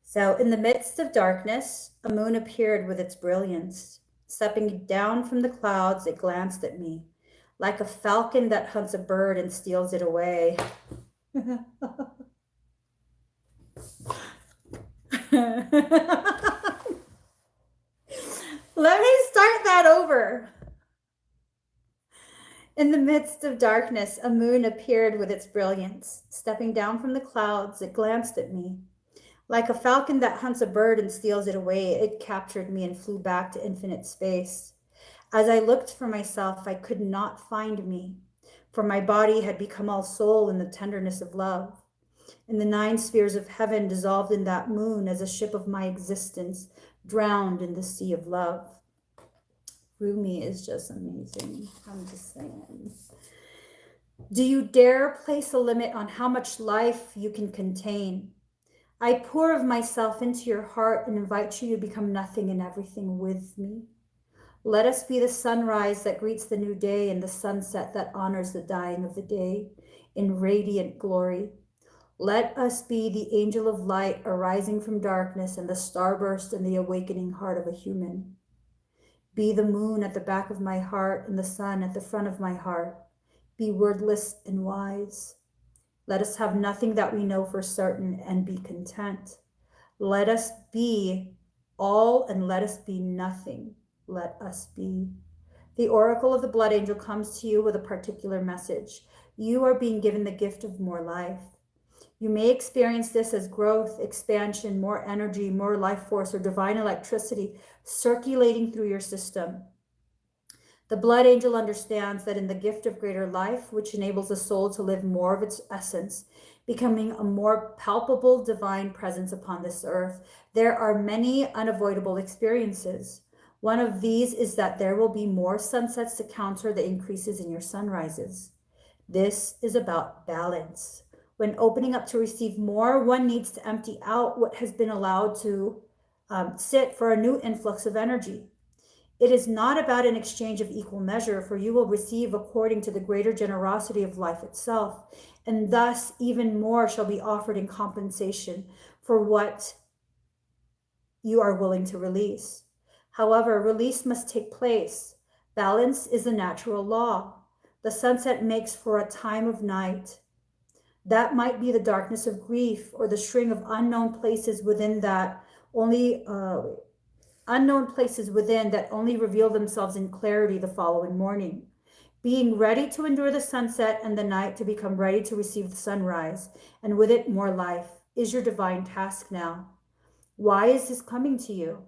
So, in the midst of darkness, a moon appeared with its brilliance. Stepping down from the clouds, it glanced at me, like a falcon that hunts a bird and steals it away. Let me start that over. In the midst of darkness, a moon appeared with its brilliance. Stepping down from the clouds, it glanced at me. Like a falcon that hunts a bird and steals it away, it captured me and flew back to infinite space. As I looked for myself, I could not find me, for my body had become all soul in the tenderness of love. And the 9 spheres of heaven dissolved in that moon as a ship of my existence, drowned in the sea of love. Rumi is just amazing. I'm just saying. Do you dare place a limit on how much life you can contain? I pour of myself into your heart and invite you to become nothing and everything with me. Let us be the sunrise that greets the new day and the sunset that honors the dying of the day in radiant glory. Let us be the angel of light arising from darkness and the starburst and the awakening heart of a human. Be the moon at the back of my heart and the sun at the front of my heart. Be wordless and wise. Let us have nothing that we know for certain and be content. Let us be all and let us be nothing. Let us be. The oracle of the blood angel comes to you with a particular message. You are being given the gift of more life. You may experience this as growth, expansion, more energy, more life force, or divine electricity circulating through your system. The blood angel understands that in the gift of greater life, which enables the soul to live more of its essence, becoming a more palpable divine presence upon this earth, there are many unavoidable experiences. One of these is that there will be more sunsets to counter the increases in your sunrises. This is about balance. When opening up to receive more, one needs to empty out what has been allowed to sit for a new influx of energy. It is not about an exchange of equal measure, for you will receive according to the greater generosity of life itself, and thus even more shall be offered in compensation for what you are willing to release. However, release must take place. Balance is a natural law. The sunset makes for a time of night. That might be the darkness of grief or the string of unknown places within that only reveal themselves in clarity the following morning. Being ready to endure the sunset and the night to become ready to receive the sunrise, and with it more life, is your divine task now. Why is this coming to you?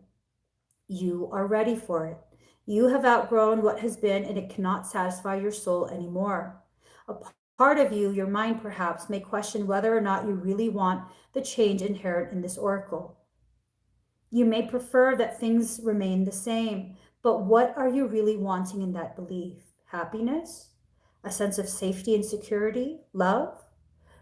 You are ready for it. You have outgrown what has been, and it cannot satisfy your soul anymore. A part of you, your mind perhaps, may question whether or not you really want the change inherent in this oracle. You may prefer that things remain the same, but what are you really wanting in that belief? Happiness? A sense of safety and security? Love?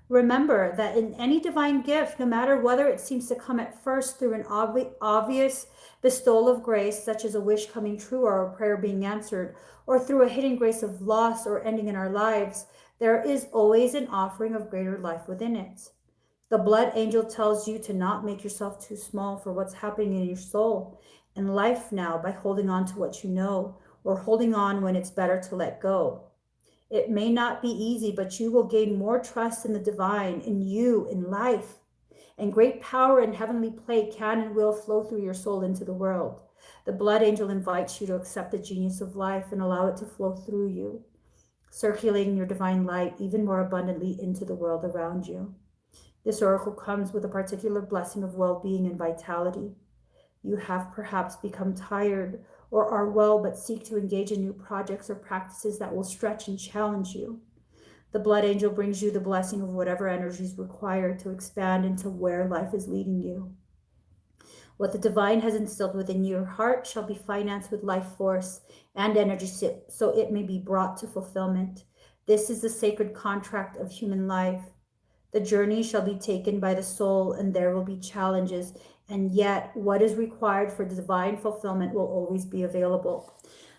Remember that in any divine gift, no matter whether it seems to come at first through an obvious bestowal of grace, such as a wish coming true or a prayer being answered, or through a hidden grace of loss or ending in our lives, there is always an offering of greater life within it. The blood angel tells you to not make yourself too small for what's happening in your soul and life now by holding on to what you know, or holding on when it's better to let go. It may not be easy, but you will gain more trust in the divine, in you, in life. And great power and heavenly play can and will flow through your soul into the world. The blood angel invites you to accept the genius of life and allow it to flow through you, circulating your divine light even more abundantly into the world around you. This oracle comes with a particular blessing of well-being and vitality. You have perhaps become tired or are well but seek to engage in new projects or practices that will stretch and challenge you. The blood angel brings you the blessing of whatever energy is required to expand into where life is leading you. What the divine has instilled within your heart shall be financed with life force and energy so it may be brought to fulfillment. This is the sacred contract of human life. The journey shall be taken by the soul, and there will be challenges, and yet what is required for divine fulfillment will always be available.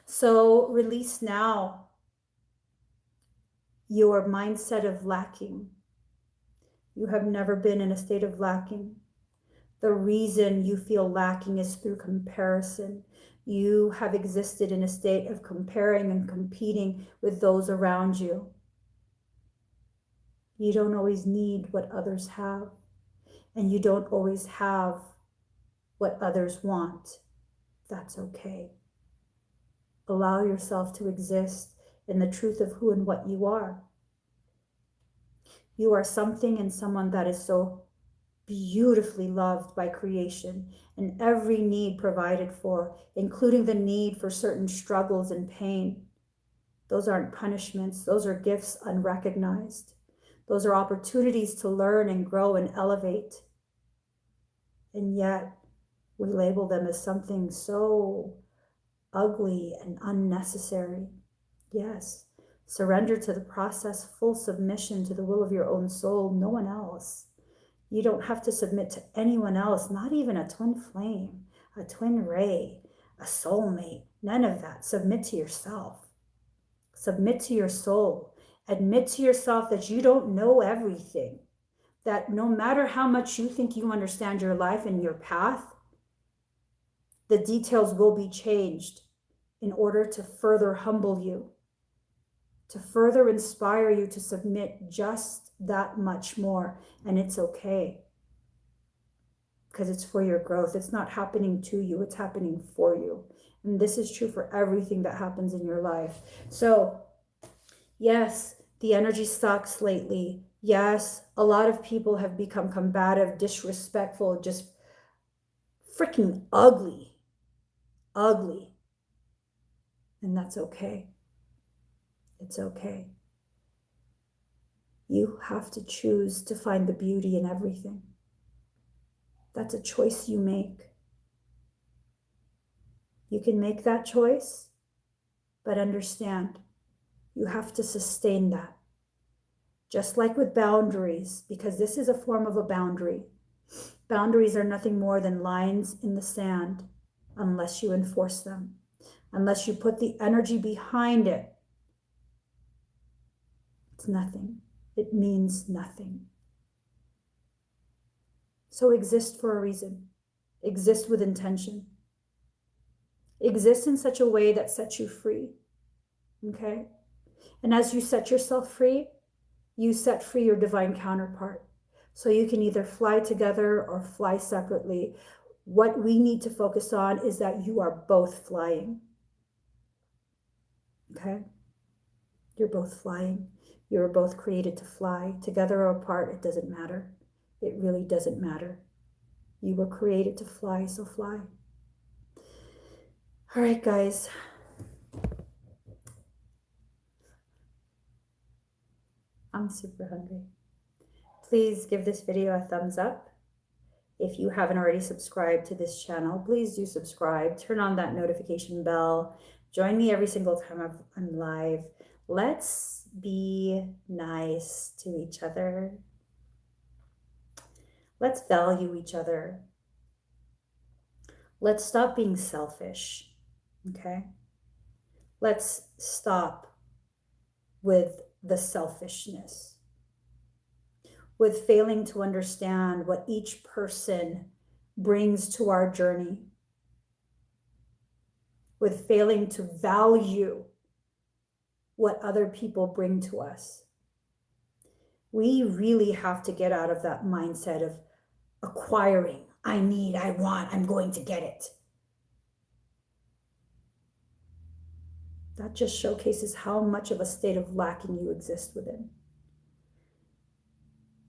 So release now your mindset of lacking. You have never been in a state of lacking. The reason you feel lacking is through comparison. You have existed in a state of comparing and competing with those around you. You don't always need what others have, and you don't always have what others want. That's okay. Allow yourself to exist in the truth of who and what you are. You are something and someone that is so beautifully loved by creation, and every need provided for, including the need for certain struggles and pain. Those aren't punishments, those are gifts unrecognized. Those are opportunities to learn and grow and elevate. And yet we label them as something so ugly and unnecessary. Yes, surrender to the process, full submission to the will of your own soul, no one else. You don't have to submit to anyone else, not even a twin flame, a twin ray, a soulmate, none of that. Submit to yourself. Submit to your soul. Admit to yourself that you don't know everything, that no matter how much you think you understand your life and your path, the details will be changed in order to further humble you, to further inspire you to submit just that much more. And it's okay, because it's for your growth. It's not happening to you, it's happening for you. And this is true for everything that happens in your life. So yes, the energy sucks lately. Yes, a lot of people have become combative, disrespectful, just freaking ugly. Ugly. And that's okay. It's okay. You have to choose to find the beauty in everything. That's a choice you make. You can make that choice, but understand, you have to sustain that. Just like with boundaries, because this is a form of a boundary. Boundaries are nothing more than lines in the sand, unless you enforce them, unless you put the energy behind it. It's nothing. It means nothing. So exist for a reason. Exist with intention. Exist in such a way that sets you free. Okay? And as you set yourself free, you set free your divine counterpart. So you can either fly together or fly separately. What we need to focus on is that you are both flying. Okay? You're both flying. You're both created to fly. Together or apart, it doesn't matter. It really doesn't matter. You were created to fly, so fly. All right, guys. I'm super hungry. Please give this video a thumbs up. If you haven't already subscribed to this channel, please do subscribe. Turn on that notification bell. Join me every single time I'm live. Let's be nice to each other. Let's value each other. Let's stop being selfish, okay? Let's stop with the selfishness, with failing to understand what each person brings to our journey, with failing to value what other people bring to us. We really have to get out of that mindset of acquiring. I need, I want, I'm going to get it. That just showcases how much of a state of lacking you exist within.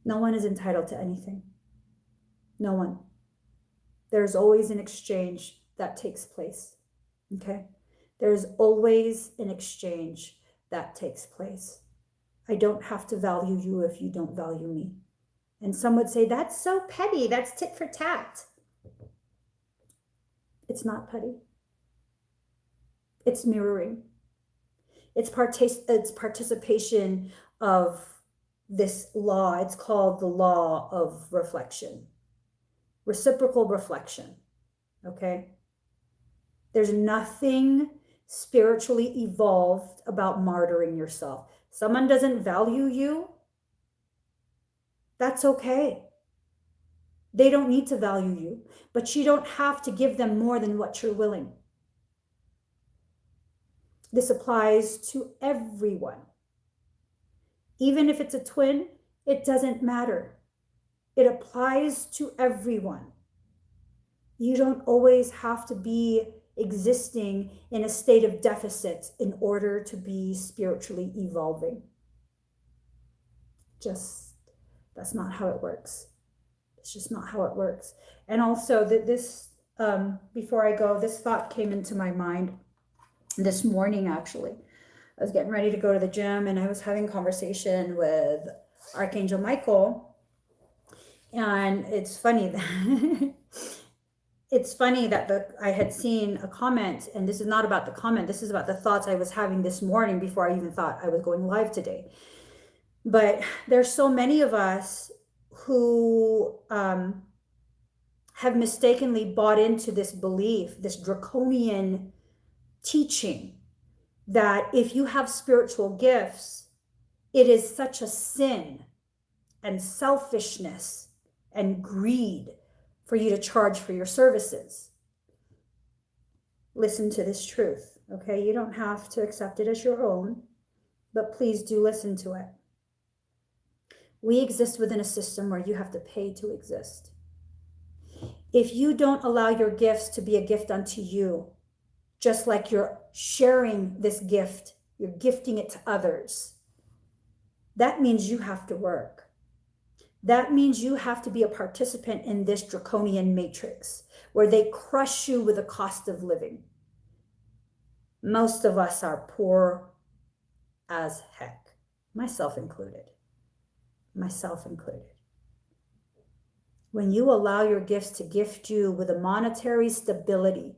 No one is entitled to anything. No one. There's always an exchange that takes place. Okay? There's always an exchange that takes place. I don't have to value you if you don't value me. And some would say, that's so petty. That's tit for tat. It's not petty. It's mirroring. It's participation of this law. It's called the law of reflection. Reciprocal reflection. Okay? There's nothing spiritually evolved about martyring yourself. Someone doesn't value you, that's okay. They don't need to value you, but you don't have to give them more than what you're willing. This applies to everyone. Even if it's a twin, it doesn't matter. It applies to everyone. You don't always have to be existing in a state of deficit in order to be spiritually evolving. That's not how it works. It's just not how it works. And also before I go, this thought came into my mind this morning, actually. I was getting ready to go to the gym and I was having a conversation with Archangel Michael. And it's funny that it's funny that I had seen a comment, and this is not about the comment, this is about the thoughts I was having this morning before I even thought I was going live today. But there's so many of us who have mistakenly bought into this belief, this draconian teaching, that if you have spiritual gifts, it is such a sin and selfishness and greed for you to charge for your services. Listen to this truth, okay? You don't have to accept it as your own, but please do listen to it. We exist within a system where you have to pay to exist. If you don't allow your gifts to be a gift unto you, just like you're sharing this gift, you're gifting it to others, that means you have to work. That means you have to be a participant in this draconian matrix where they crush you with the cost of living. Most of us are poor as heck, myself included. Myself included. When you allow your gifts to gift you with a monetary stability,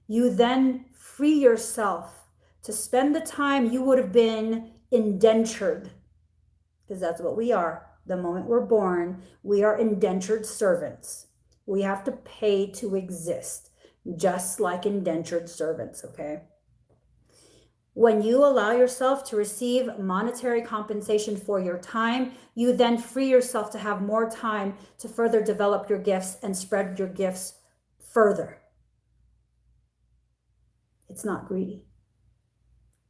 you then free yourself to spend the time you would have been indentured, because that's what we are. The moment we're born, we are indentured servants. We have to pay to exist, just like indentured servants, okay? When you allow yourself to receive monetary compensation for your time, you then free yourself to have more time to further develop your gifts and spread your gifts further. It's not greedy.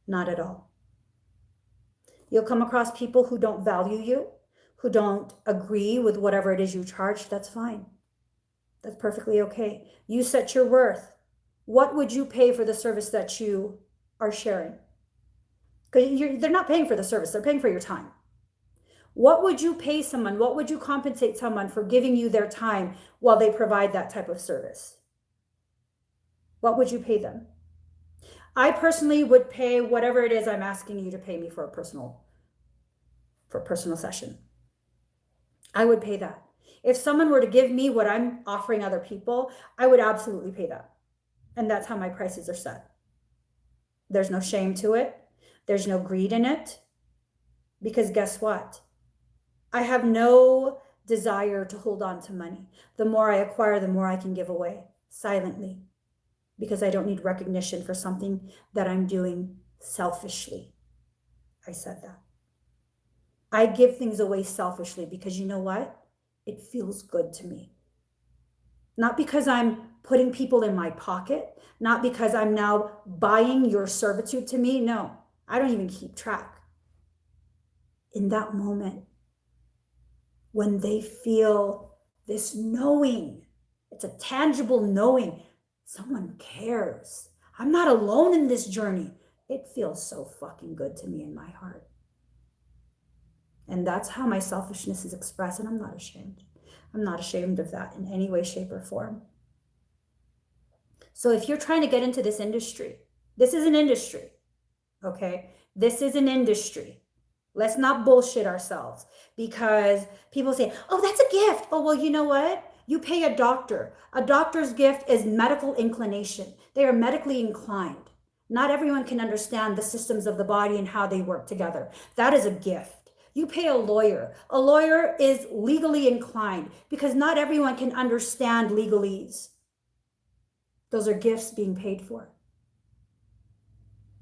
Not at all. You'll come across people who don't value you, who don't agree with whatever it is you charge. That's fine. That's perfectly okay. You set your worth. What would you pay for the service that you are sharing? Because they're not paying for the service, they're paying for your time. What would you pay someone? What would you compensate someone for giving you their time while they provide that type of service? What would you pay them? I personally would pay whatever it is I'm asking you to pay me for a personal session. I would pay that. If someone were to give me what I'm offering other people, I would absolutely pay that. And that's how my prices are set. There's no shame to it. There's no greed in it. Because guess what? I have no desire to hold on to money. The more I acquire, the more I can give away silently. Because I don't need recognition for something that I'm doing selfishly. I said that. I give things away selfishly because you know what? It feels good to me. Not because I'm putting people in my pocket, not because I'm now buying your servitude to me. No, I don't even keep track. In that moment, when they feel this knowing, it's a tangible knowing, someone cares. I'm not alone in this journey. It feels so fucking good to me in my heart. And that's how my selfishness is expressed, and I'm not ashamed. I'm not ashamed of that in any way, shape, or form. So if you're trying to get into this industry, this is an industry, okay? This is an industry. Let's not bullshit ourselves, because people say, oh, that's a gift. Oh, well, you know what? You pay a doctor. A doctor's gift is medical inclination. They are medically inclined. Not everyone can understand the systems of the body and how they work together. That is a gift. You pay a lawyer. A lawyer is legally inclined because not everyone can understand legalese. Those are gifts being paid for.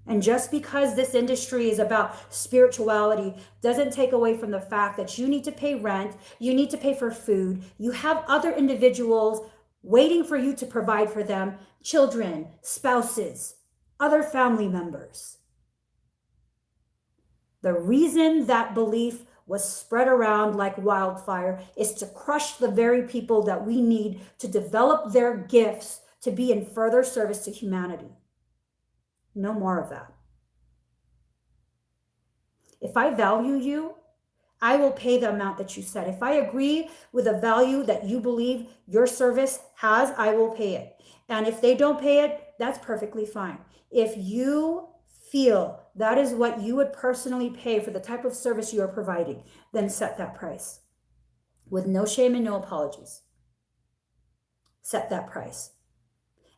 And just because this industry is about spirituality doesn't take away from the fact that you need to pay rent, you need to pay for food, you have other individuals waiting for you to provide for them, children, spouses, other family members. The reason that belief was spread around like wildfire is to crush the very people that we need to develop their gifts to be in further service to humanity. No more of that. If I value you, I will pay the amount that you said. If I agree with the value that you believe your service has, I will pay it. And if they don't pay it, that's perfectly fine. If you feel that is what you would personally pay for the type of service you are providing, then set that price with no shame and no apologies. Set that price.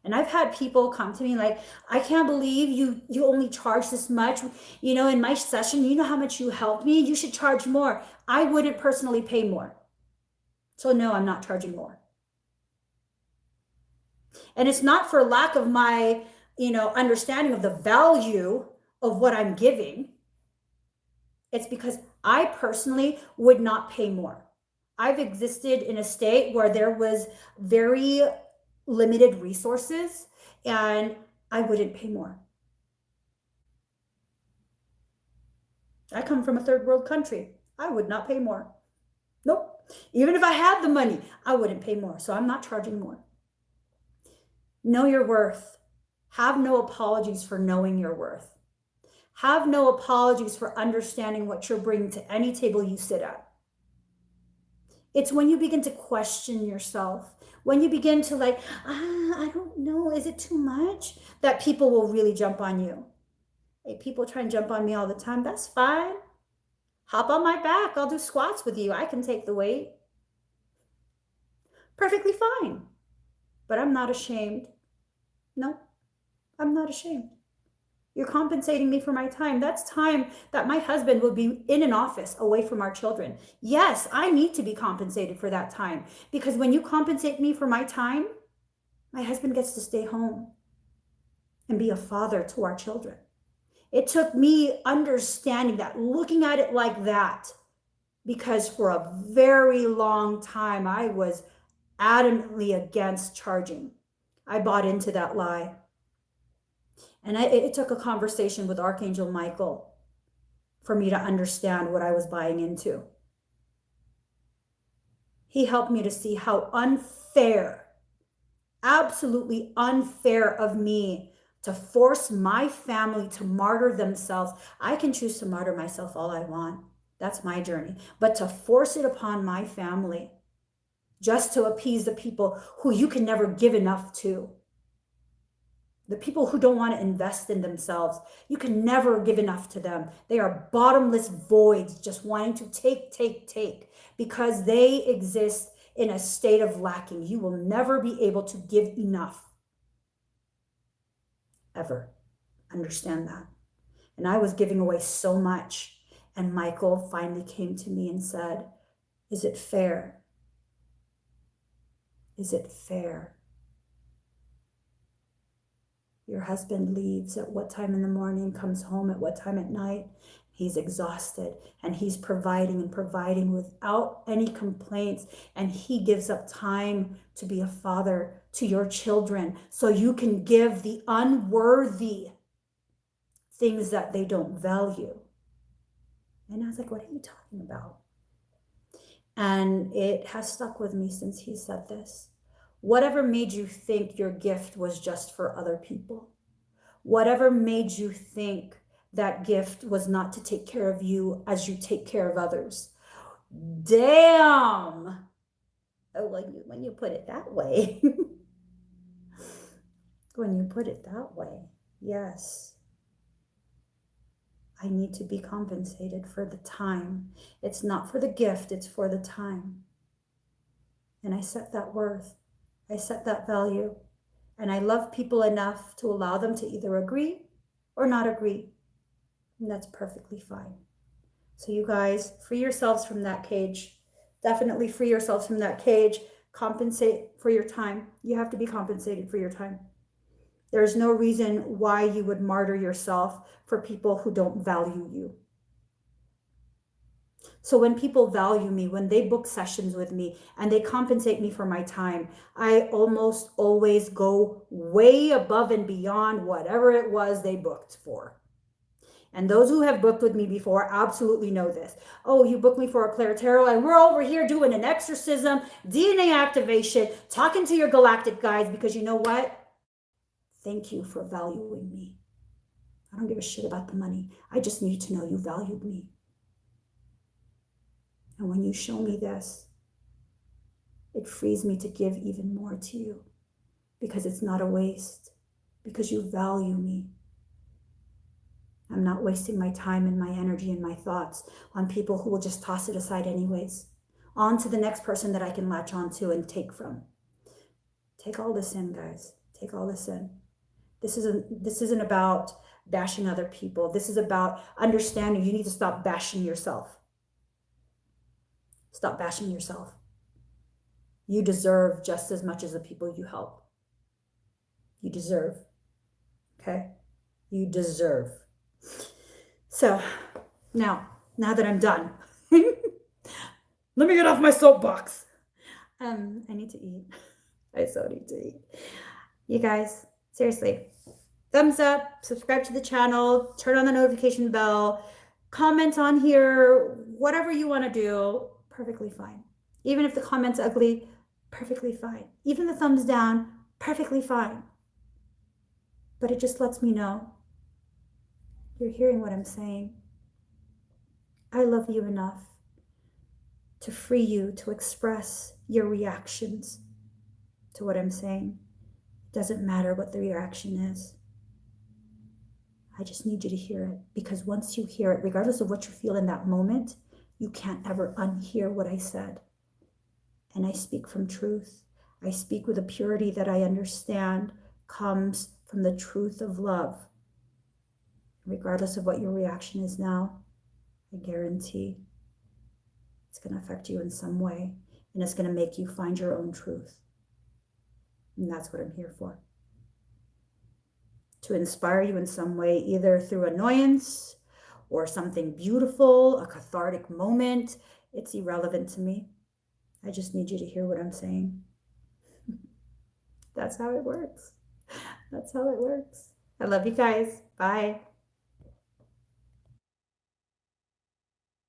And I've had people come to me like, I can't believe you only charge this much. You know, in my session, you know how much you helped me. You should charge more. I wouldn't personally pay more. So no, I'm not charging more. And it's not for lack of my, understanding of the value of what I'm giving. It's because I personally would not pay more. I've existed in a state where there was very limited resources and I wouldn't pay more. I come from a third world country. I would not pay more. Nope. Even if I had the money, I wouldn't pay more. So I'm not charging more. Know your worth. Have no apologies for knowing your worth. Have no apologies for understanding what you're bringing to any table you sit at. It's when you begin to question yourself, when you begin to I don't know, is it too much? That people will really jump on you. Hey, people try and jump on me all the time. That's fine. Hop on my back. I'll do squats with you. I can take the weight. Perfectly fine. But I'm not ashamed. No, I'm not ashamed. You're compensating me for my time. That's time that my husband will be in an office away from our children. Yes, I need to be compensated for that time, because when you compensate me for my time, my husband gets to stay home and be a father to our children. It took me understanding that, looking at it like that, because for a very long time, I was adamantly against charging. I bought into that lie. And it took a conversation with Archangel Michael for me to understand what I was buying into. He helped me to see how unfair, absolutely unfair of me to force my family to martyr themselves. I can choose to martyr myself all I want. That's my journey. But to force it upon my family just to appease the people who you can never give enough to. The people who don't want to invest in themselves, you can never give enough to them. They are bottomless voids just wanting to take, because they exist in a state of lacking. You will never be able to give enough. Ever. Understand that. And I was giving away so much. And Michael finally came to me and said, is it fair? Is it fair? Your husband leaves at what time in the morning, comes home at what time at night. He's exhausted and he's providing without any complaints. And he gives up time to be a father to your children so you can give the unworthy things that they don't value. And I was like, what are you talking about? And it has stuck with me since he said this. Whatever made you think your gift was just for other people? Whatever made you think that gift was not to take care of you as you take care of others? Damn! Oh, when you put it that way. When you put it that way, yes. I need to be compensated for the time. It's not for the gift, it's for the time. And I set that worth. I set that value. And I love people enough to allow them to either agree or not agree. And that's perfectly fine. So you guys, free yourselves from that cage. Definitely free yourselves from that cage. Compensate for your time. You have to be compensated for your time. There's no reason why you would martyr yourself for people who don't value you. So when people value me, when they book sessions with me and they compensate me for my time, I almost always go way above and beyond whatever it was they booked for. And those who have booked with me before absolutely know this. Oh, you booked me for a ClairTarot and we're over here doing an exorcism, DNA activation, talking to your galactic guides, because you know what? Thank you for valuing me. I don't give a shit about the money. I just need to know you valued me. And when you show me this, it frees me to give even more to you, because it's not a waste, because you value me. I'm not wasting my time and my energy and my thoughts on people who will just toss it aside anyways. On to the next person that I can latch onto and take from. Take all this in, guys. Take all this in. This isn't about bashing other people. This is about understanding you need to stop bashing yourself. Stop bashing yourself. You deserve just as much as the people you help. You deserve. Okay? You deserve. So now that I'm done, let me get off my soapbox. I need to eat. I so need to eat. You guys, seriously, thumbs up, subscribe to the channel, turn on the notification bell, comment on here, whatever you want to do, perfectly fine. Even if the comment's ugly, perfectly fine. Even the thumbs down, perfectly fine. But it just lets me know you're hearing what I'm saying. I love you enough to free you to express your reactions to what I'm saying. It doesn't matter what the reaction is. I just need you to hear it, because once you hear it, regardless of what you feel in that moment, you can't ever unhear what I said. And I speak from truth. I speak with a purity that I understand comes from the truth of love. Regardless of what your reaction is now, I guarantee it's going to affect you in some way, and it's going to make you find your own truth. And that's what I'm here for. To inspire you in some way, either through annoyance or something beautiful, a cathartic moment. It's irrelevant to me. I just need you to hear what I'm saying. That's how it works. That's how it works. I love you guys. Bye.